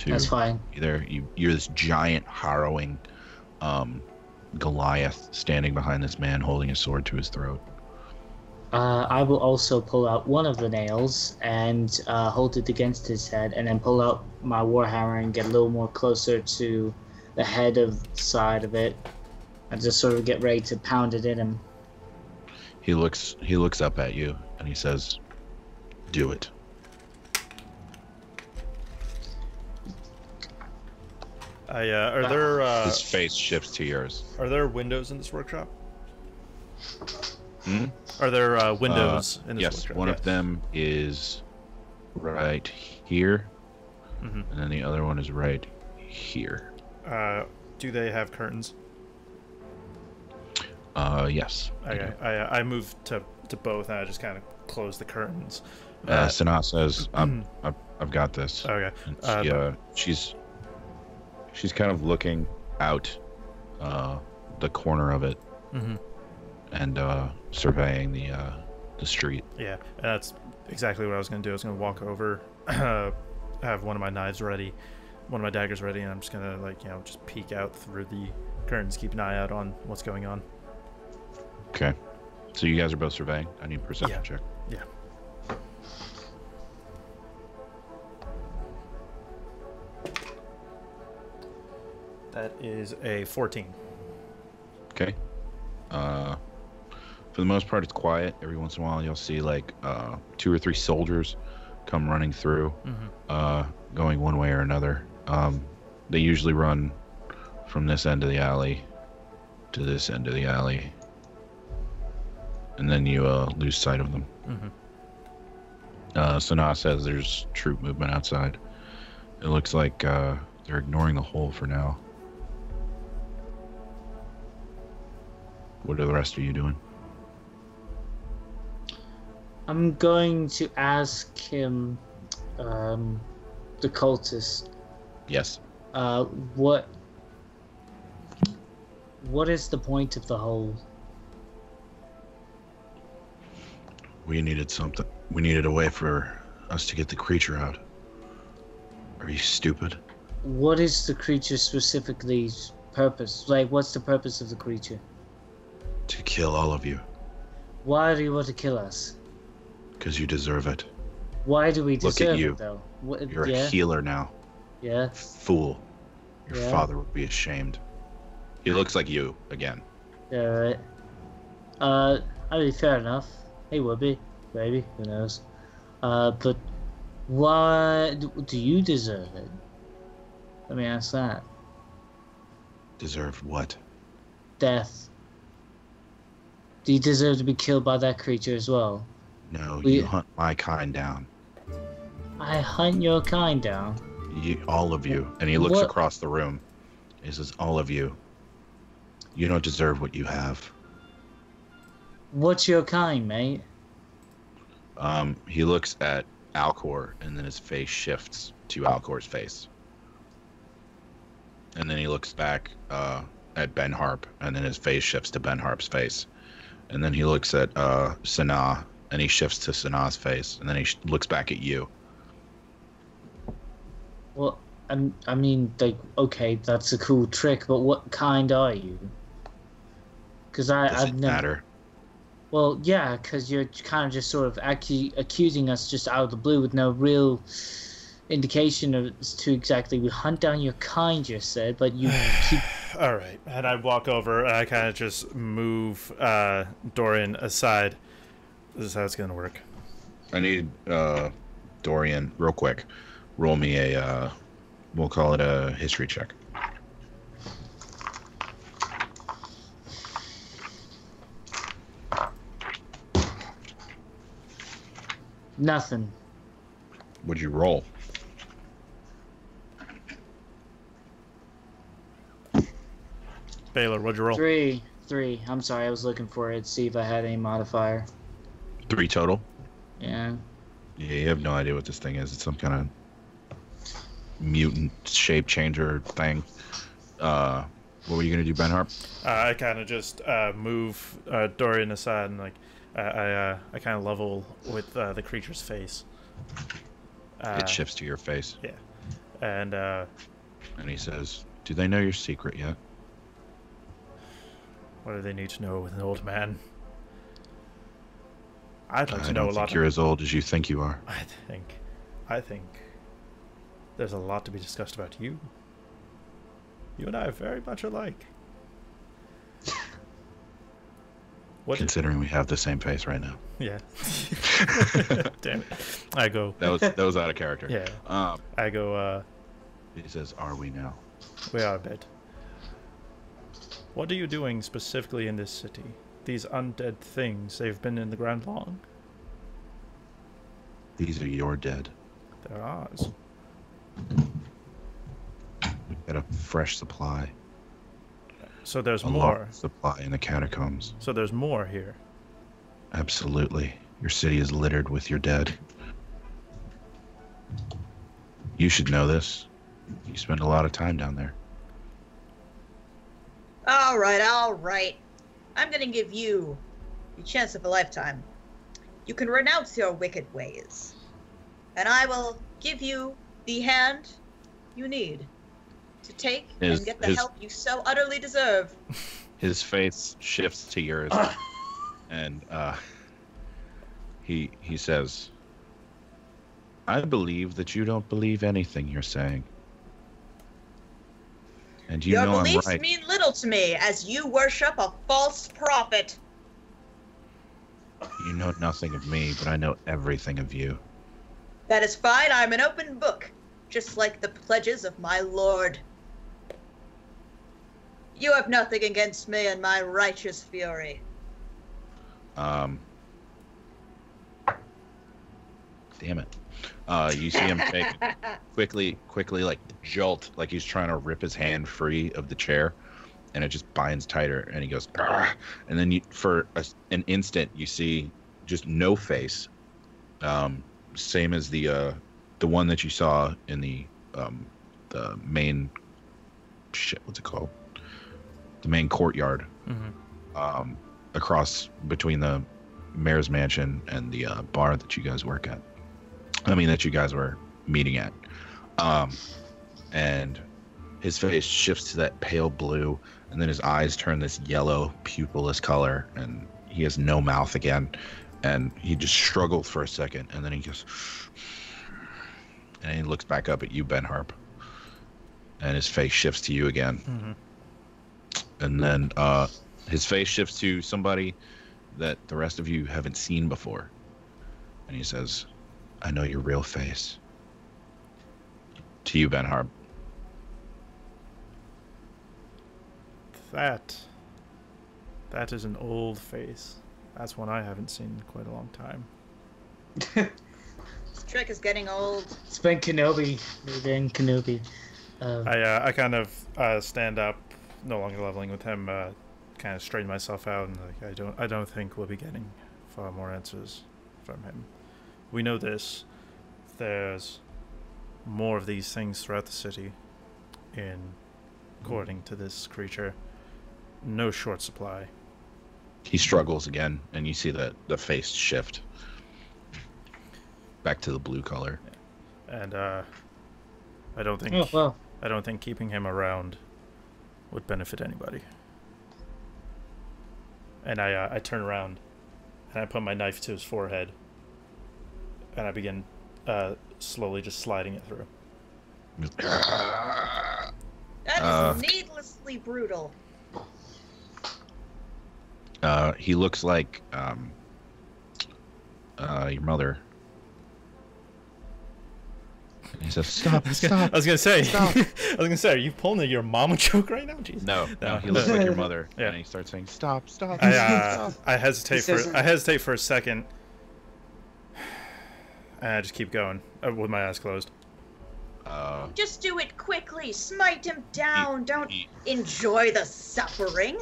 That's fine. You're this giant, harrowing Goliath standing behind this man holding a sword to his throat. I will also pull out one of the nails and hold it against his head, and then pull out my warhammer and get a little more closer to the head of the side of it, and just sort of get ready to pound it in him. He looks up at you and he says, "Do it." Are there His face shifts to yours. are there windows in this workshop? Hmm? Are there windows in this Yes, workshop? one of them is right here, Mhm. and then the other one is right here. Do they have curtains? Yes. they Okay. do. I move to both, and I just kind of close the curtains. Sanaa says, I've got this." Okay. And she's kind of looking out the corner of it Mm-hmm. and surveying the street. Yeah, that's exactly what I was going to do. I was going to walk over, have one of my knives ready, one of my daggers ready, and I'm just going to, just peek out through the curtains, keep an eye out on what's going on. Okay. So you guys are both surveying. I need a perception check. Yeah. That is a 14. Okay. For the most part, it's quiet. Every once in a while, you'll see like 2 or 3 soldiers come running through, going one way or another. They usually run from this end of the alley to this end of the alley, and then you lose sight of them. Sanaa says there's troop movement outside. It looks like they're ignoring the hole for now. What are the rest of you doing? I'm going to ask him, the cultist, Yes. what is the point of the hole? We needed something. We needed a way for us to get the creature out. Are you stupid? What is the creature specifically purpose? Like, what's the purpose of the creature? To kill all of you. Why do you want to kill us? Because you deserve it. Why do we Look at deserve you. it, though? What, You're yeah? a healer now. Yeah? Fool. Your Yeah. father would be ashamed. He looks like you again. Yeah, right. I mean, fair enough. He would be. Maybe. Who knows? But why do you deserve it? Let me ask that. Deserved what? Death. Do you deserve to be killed by that creature as well? No, We- you hunt my kind down. I hunt your kind down. All of you. And he looks What? across the room. He says, all of you. You don't deserve what you have. What's your kind, mate? He looks at Alcor, and then his face shifts to Alcor's face. And then he looks back at Ben Harp, and then his face shifts to Ben Harp's face. And then he looks at Sanaa, and he shifts to Sanaa's face. And then he looks back at you. Well, I mean, like, okay, that's a cool trick, but what kind are you? Because Does I've it never. matter? Well, yeah, because you're kind of just sort of accusing us just out of the blue with no real indication as to exactly. We hunt down your kind, you said, but you keep. All right, and I walk over and I kind of just move Dorian aside. This is how it's gonna work. I need Dorian, real quick. Roll me a, we'll call it a history check. Nothing. What'd you roll? Baylor, what'd you roll? Three. I'm sorry, I was looking for it to see if I had any modifier. 3 total? Yeah. Yeah, you have no idea what this thing is. It's some kind of mutant shape changer thing. What were you gonna do, Ben Harp? I kind of just move Dorian aside and like I kind of level with the creature's face. It shifts to your face, Yeah, and and he says, "Do they know your secret yet?" what do they need to know with an old man? I'd like I to know don't a lot. think you're as old as you think you are. I think there's a lot to be discussed about you. You and I are very much alike. What? Considering we have the same face right now. Yeah. Damn it. I go. That was out of character. Yeah. I go. He says, "Are we now?" We are a bit. What are you doing specifically in this city? These undead things, they've been in the ground long? These are your dead. They're ours. We got a fresh supply. So there's A more. large supply in the catacombs. So there's more here. Absolutely. Your city is littered with your dead. You should know this. You spend a lot of time down there. All right. I'm gonna give you the chance of a lifetime. You can renounce your wicked ways, and I will give you the hand you need to take and get the help you so utterly deserve. His face shifts to yours, and he says, "I believe that you don't believe anything you're saying. And you Your know I'm beliefs right." mean little to me, as you worship a false prophet. You know nothing of me, but I know everything of you. That is fine. I'm an open book, just like the pledges of my lord. You have nothing against me and my righteous fury. Damn it. You see him take quickly like jolt, like he's trying to rip his hand free of the chair, and it just binds tighter, and he goes, "Argh!" And then for an instant you see just no face, same as the one that you saw in the main what's it called, the main courtyard, across between the mayor's mansion and the bar that you guys work at. I mean, that you guys were meeting at. And his face shifts to that pale blue, and then his eyes turn this yellow pupilless color, and he has no mouth again. And he just struggles for a second, and then he goes, and he looks back up at you, Ben Harp, and his face shifts to you again. Mm-hmm. And then his face shifts to somebody that the rest of you haven't seen before, and he says, "I know your real face." To you, Ben Harp. That is an old face. That's one I haven't seen in quite a long time. This trick is getting old. It's been Kenobi. We've been Kenobi. I kind of stand up, no longer leveling with him, kind of straighten myself out, and like I don't think we'll be getting far more answers from him. We know this. There's more of these things throughout the city, according to this creature. No short supply. He struggles again, and you see the face shift back to the blue color. And I don't think I don't think keeping him around would benefit anybody. And I turn around and I put my knife to his forehead, and I begin slowly just sliding it through. That is needlessly brutal. He looks like your mother. And he says, "Stop! Stop!" I was gonna say, Stop. I was gonna say, are you pulling your mama joke right now? Jeez. No, he looks like your mother. Yeah. And he starts saying, "Stop! Stop!" I hesitate for a second, and I just keep going with my eyes closed. Just do it quickly. Smite him down. Don't enjoy the suffering.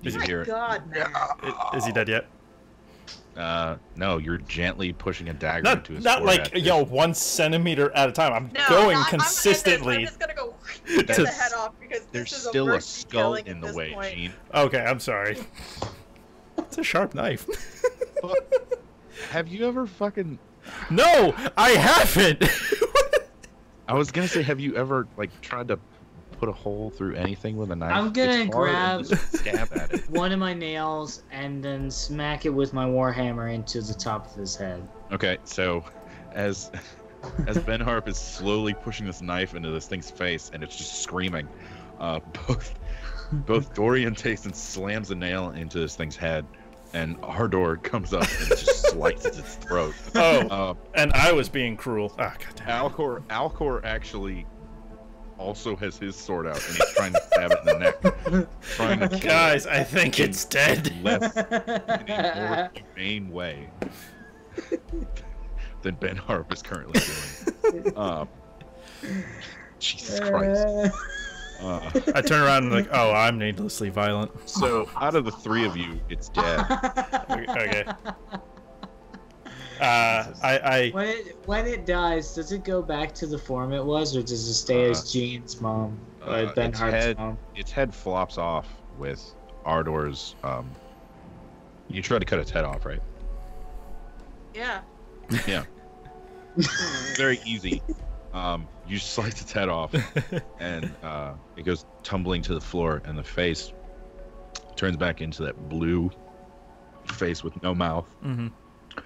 Did you My hear it? God, man. Is he dead yet? No, you're gently pushing a dagger Not into his not forehead. like 1 centimeter at a time. I'm No, going I'm consistently. just gonna go get the head off because There's this is still a mercy skull killing in at the this way, point. Gene. Okay, I'm sorry. It's a sharp knife. Have you ever fucking... No, I haven't. I was gonna say, have you ever tried to put a hole through anything with a knife? I'm gonna It's hard grab and just stab at it. one of my nails and then smack it with my warhammer into the top of his head. Okay, so as Ben Harp is slowly pushing this knife into this thing's face, and it's just screaming, both Dorian takes and slams a nail into this thing's head, and Ardor comes up and just slices its throat. Oh, and I was being cruel. Ah, goddamn. Alcor actually also has his sword out, and he's trying to stab it in the neck. Trying to kill Guys, it I think it's dead. less in a more humane way than Ben Harp is currently doing. Jesus Christ. I turn around and like, oh, I'm needlessly violent. So, out of the three of you, it's dead. Okay. I When it dies, does it go back to the form it was, or does it stay as Jean's mom, or Ben Hart's mom? Its head flops off with Ardor's. You tried to cut its head off, right? Yeah. Yeah. Very easy. You slice its head off, and it goes tumbling to the floor, and the face turns back into that blue face with no mouth. Mm-hmm.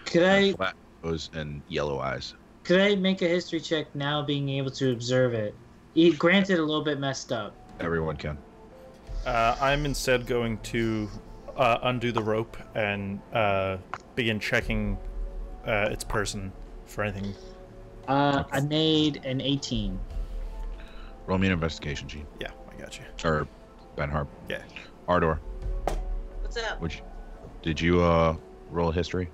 Could I Flat nose and yellow eyes. Could I make a history check now, being able to observe it? Granted, a little bit messed up. Everyone can. I'm instead going to undo the rope and begin checking its person for anything. I made an 18. Roll me an investigation, Gene. Yeah, I got you. Or Ben Harp. Yeah. Ardor. What's up? Did you roll a history?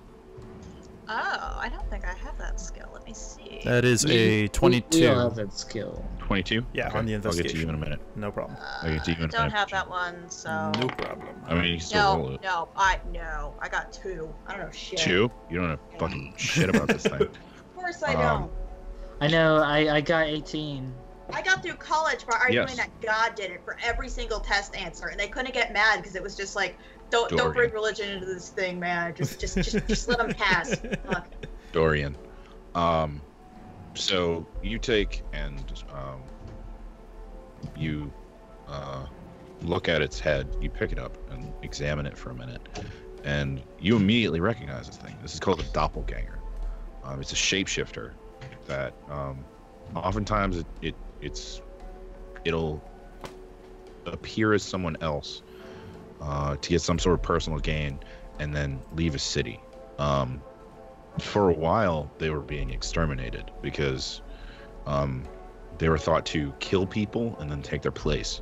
Oh, I don't think I have that skill. Let me see. That is We- a 22. We all have that skill. 22? Yeah, Okay, on the I'll get to investigation. you in a minute. No problem. I'll get to you in a don't minute. have that one, so. No problem. I mean, you can still roll No, it. no, I got 2. I don't know shit. 2? You don't know fucking shit about this thing. Of course I don't. I know. I got 18. I got through college by arguing Yes. that God did it for every single test answer, and they couldn't get mad because it was just like Don't Dorian. bring religion into this thing, man. Just let them pass. Fuck. Dorian. So you take and you look at its head. You pick it up and examine it for a minute, and you immediately recognize this thing. This is called a doppelganger. It's a shapeshifter that oftentimes it'll appear as someone else to get some sort of personal gain, and then leave a city. For a while, they were being exterminated because they were thought to kill people and then take their place.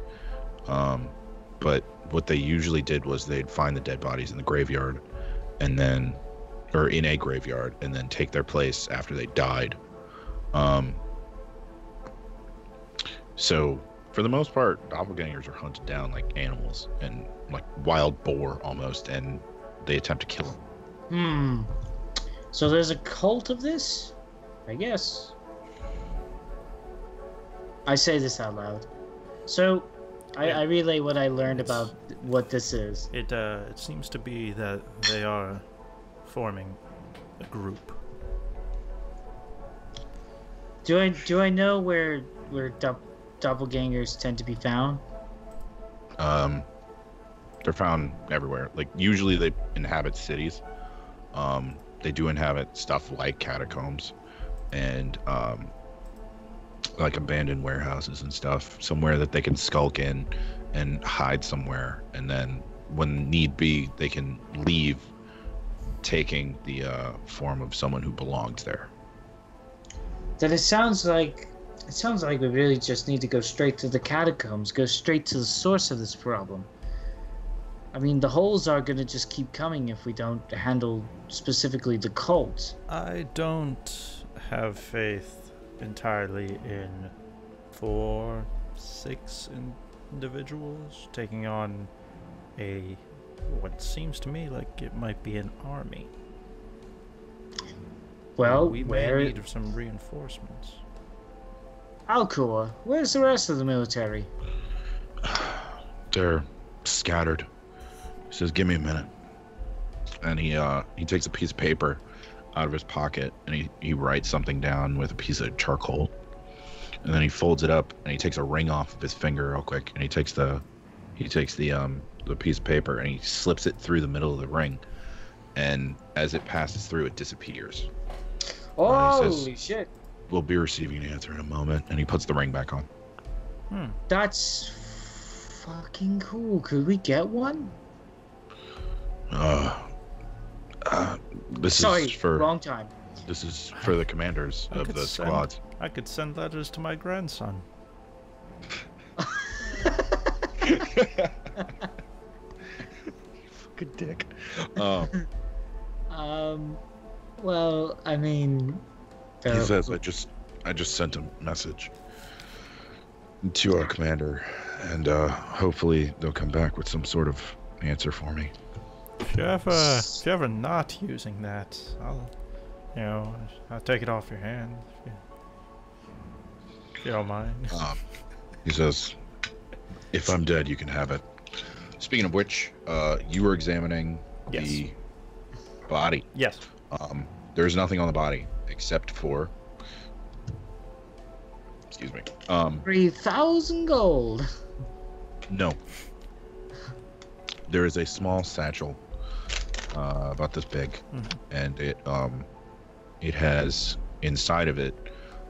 But what they usually did was they'd find the dead bodies in the graveyard, or in a graveyard, and then take their place after they died. So for the most part, doppelgangers are hunted down like animals and like wild boar almost, and they attempt to kill them. So there's a cult of this? I guess. I say this out loud. So, I relay what I learned about what this is. It seems to be that they are forming a group. Do I know where doppelgangers tend to be found? They're found everywhere. Like usually they inhabit cities. They do inhabit stuff like catacombs and like abandoned warehouses and stuff, somewhere that they can skulk in and hide somewhere, and then when need be they can leave, taking the form of someone who belongs there. Then it sounds like we really just need to go straight to the catacombs, go straight to the source of this problem. I mean, the holes are going to just keep coming if we don't handle specifically the cult. I don't have faith entirely in 4-6 individuals taking on what seems to me like it might be an army. Well, we may need some reinforcements. Alcoa, where's the rest of the military? They're scattered. He says, "Give me a minute," and he takes a piece of paper out of his pocket and he writes something down with a piece of charcoal, and then he folds it up and he takes a ring off of his finger real quick, and he takes the piece of paper and he slips it through the middle of the ring, and as it passes through, it disappears. Holy shit! "We'll be receiving an answer in a moment," and he puts the ring back on. That's fucking cool. Could we get one? Sorry, wrong time. This is for the commanders of the squads. I could send letters to my grandson. Fucking dick. Well, I mean, he says, I just sent a message to our commander, and hopefully they'll come back with some sort of answer for me. If you're ever not using that, I'll take it off your hand if you don't mind. He says, "If I'm dead, you can have it." Speaking of which, you were examining the body. Yes. There's nothing on the body except for, excuse me, 3,000 gold. No. There is a small satchel, about this big, and it has inside of it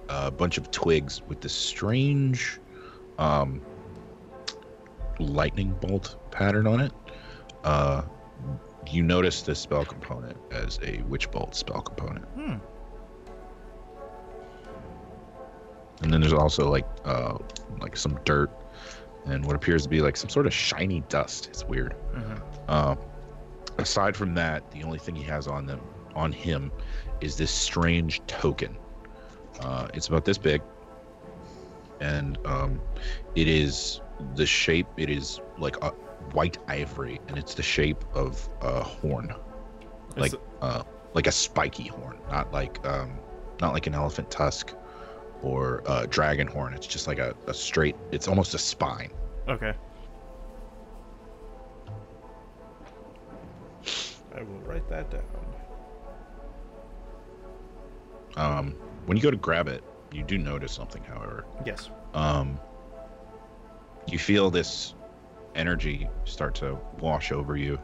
a bunch of twigs with this strange lightning bolt pattern on it. You notice this spell component as a witch bolt spell component. And then there's also like some dirt and what appears to be like some sort of shiny dust. It's weird. Aside from that, the only thing he has on him is this strange token. It's about this big, and it is the shape. It is like a white ivory, and it's the shape of a horn, like a spiky horn, not like an elephant tusk or a dragon horn. It's just like a straight. It's almost a spine. Okay. I will write that down. When you go to grab it, you do notice something, however. Yes. You feel this energy start to wash over you.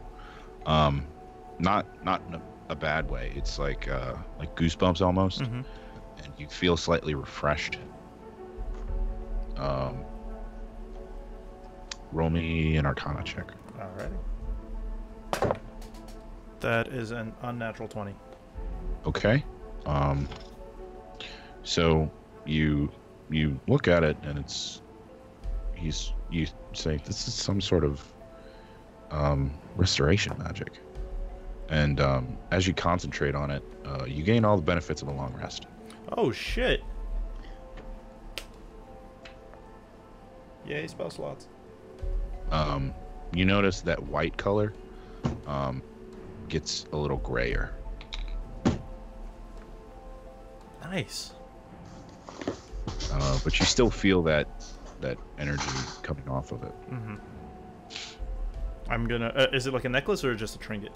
Not in a bad way. It's like goosebumps almost. Mm-hmm. And you feel slightly refreshed. Roll me an Arcana check. Alrighty. That is an unnatural 20. Okay. So you look at it, and you say this is some sort of restoration magic. And as you concentrate on it, you gain all the benefits of a long rest. Oh shit! Yay, spell slots. You notice that white color gets a little grayer. Nice. But you still feel that energy coming off of it. Mm-hmm. I'm gonna. Is it like a necklace or just a trinket?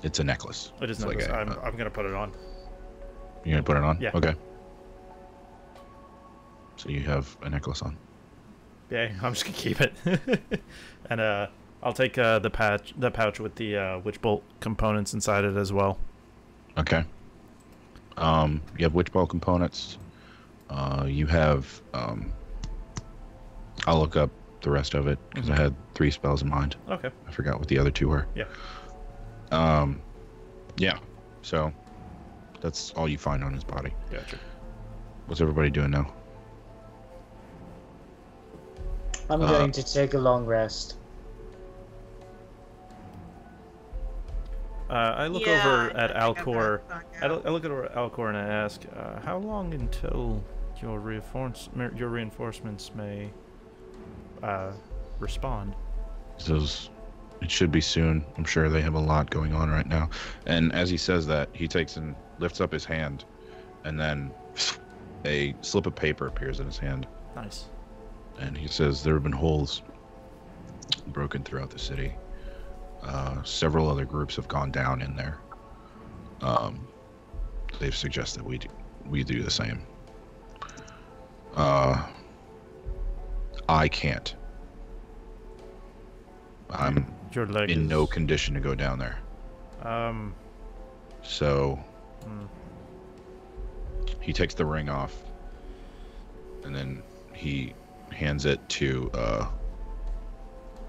It's a necklace. It is It's necklace. like I'm gonna put it on. You're gonna put it on? Yeah. Okay. So you have a necklace on. Yeah, I'm just gonna keep it. And I'll take the pouch with the witch bolt components inside it as well. Okay. You have witch bolt components. You have. I'll look up the rest of it because I had 3 spells in mind. Okay. I forgot what the other 2 were. Yeah. Yeah. So that's all you find on his body. Gotcha. What's everybody doing now? I'm going to take a long rest. I look Yeah, over at I think I've Alcor. got I look at Alcor and I ask, how long until your reinforcements may respond? Says it should be soon. I'm sure they have a lot going on right now. And as he says that, he takes and lifts up his hand, and then a slip of paper appears in his hand. Nice. And he says there have been holes broken throughout the city. Several other groups have gone down in there. They've suggested we do the same. I can't. I'm Your leg in is... no condition to go down there. So he takes the ring off, and then he hands it to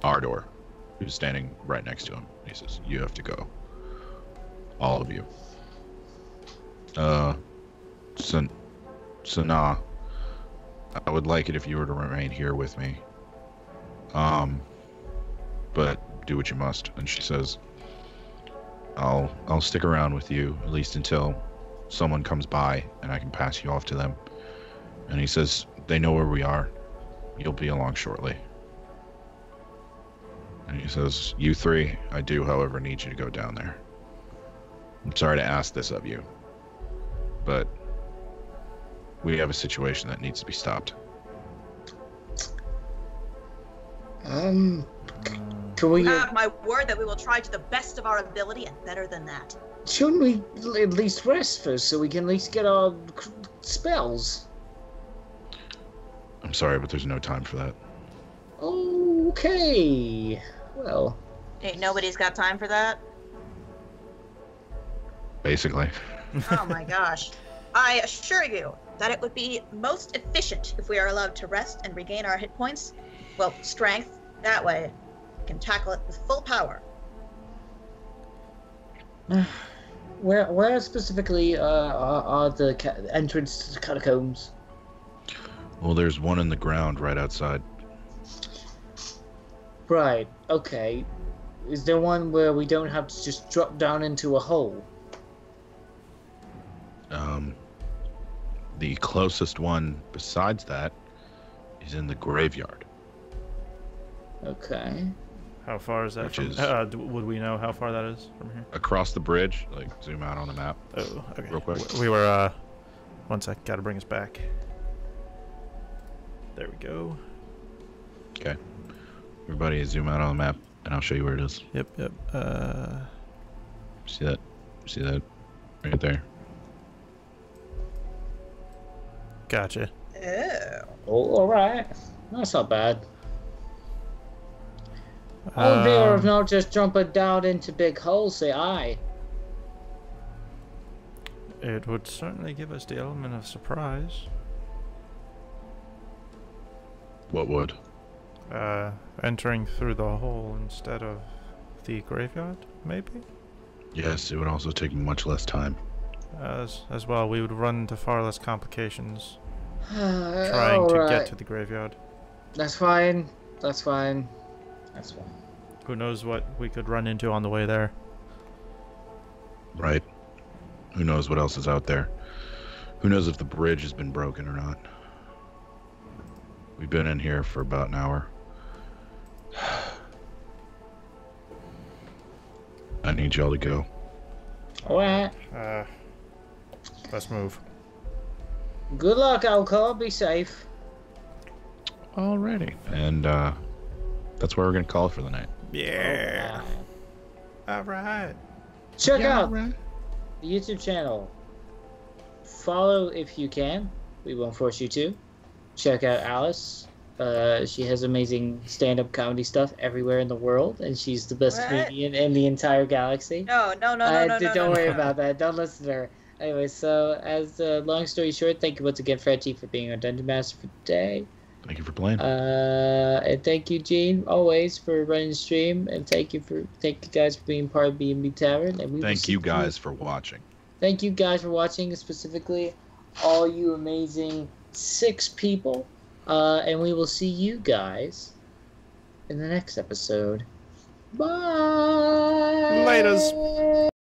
Ardor, who's standing right next to him. He says, "You have to go, all of you." Sana, I would like it if you were to remain here with me. But do what you must. And she says, I'll stick around with you at least until someone comes by and I can pass you off to them. And he says, they know where we are. You'll be along shortly. And he says, you 3, I do, however, need you to go down there. I'm sorry to ask this of you, but we have a situation that needs to be stopped. Can we? You have my word that we will try to the best of our ability and better than that. Shouldn't we at least rest first so we can at least get our spells? I'm sorry, but there's no time for that. Okay. Well. Ain't nobody's got time for that. Basically. Oh my gosh. I assure you that it would be most efficient if we are allowed to rest and regain our hit points. Well, strength. That way, we can tackle it with full power. Where specifically are the entrance to the catacombs? Well, there's one in the ground right outside. Right, okay. Is there one where we don't have to just drop down into a hole? The closest one besides that is in the graveyard. Okay. How far is that Which from... is- would we know how far that is from here? Across the bridge, like zoom out on the map. Oh, okay. Real quick. We were, one sec, gotta bring us back. There we go. Okay. Everybody zoom out on the map, and I'll show you where it is. Yep. See that? See that? Right there. Gotcha. Oh. Oh, all right. That's not bad. All fear of not just jumping down into big holes, say aye. It would certainly give us the element of surprise. What would? Entering through the hole instead of the graveyard, maybe? Yes, it would also take much less time. As well, we would run into far less complications trying All to right. get to the graveyard. That's fine. That's fine. That's fine. Who knows what we could run into on the way there? Right. Who knows what else is out there? Who knows if the bridge has been broken or not? We've been in here for about an hour. I need y'all to go. All right. Let's move. Good luck, Alcor. Be safe. Alrighty. And that's where we're gonna call it for the night. Yeah. All right. Check out Right. the YouTube channel. Follow if you can. We won't force you to. Check out Alice. She has amazing stand-up comedy stuff everywhere in the world, and she's the best What? comedian in the entire galaxy. No. Don't worry about that. Don't listen to her. Anyway, so as long story short, thank you once again, Frenchie, for being our dungeon master for today. Thank you for playing. And thank you, Gene, always for running the stream, and thank you guys for being part of B&B Tavern. And we will Thank see you guys for watching. Thank you guys for watching, specifically all you amazing 6 people. And we will see you guys in the next episode. Bye. Laters.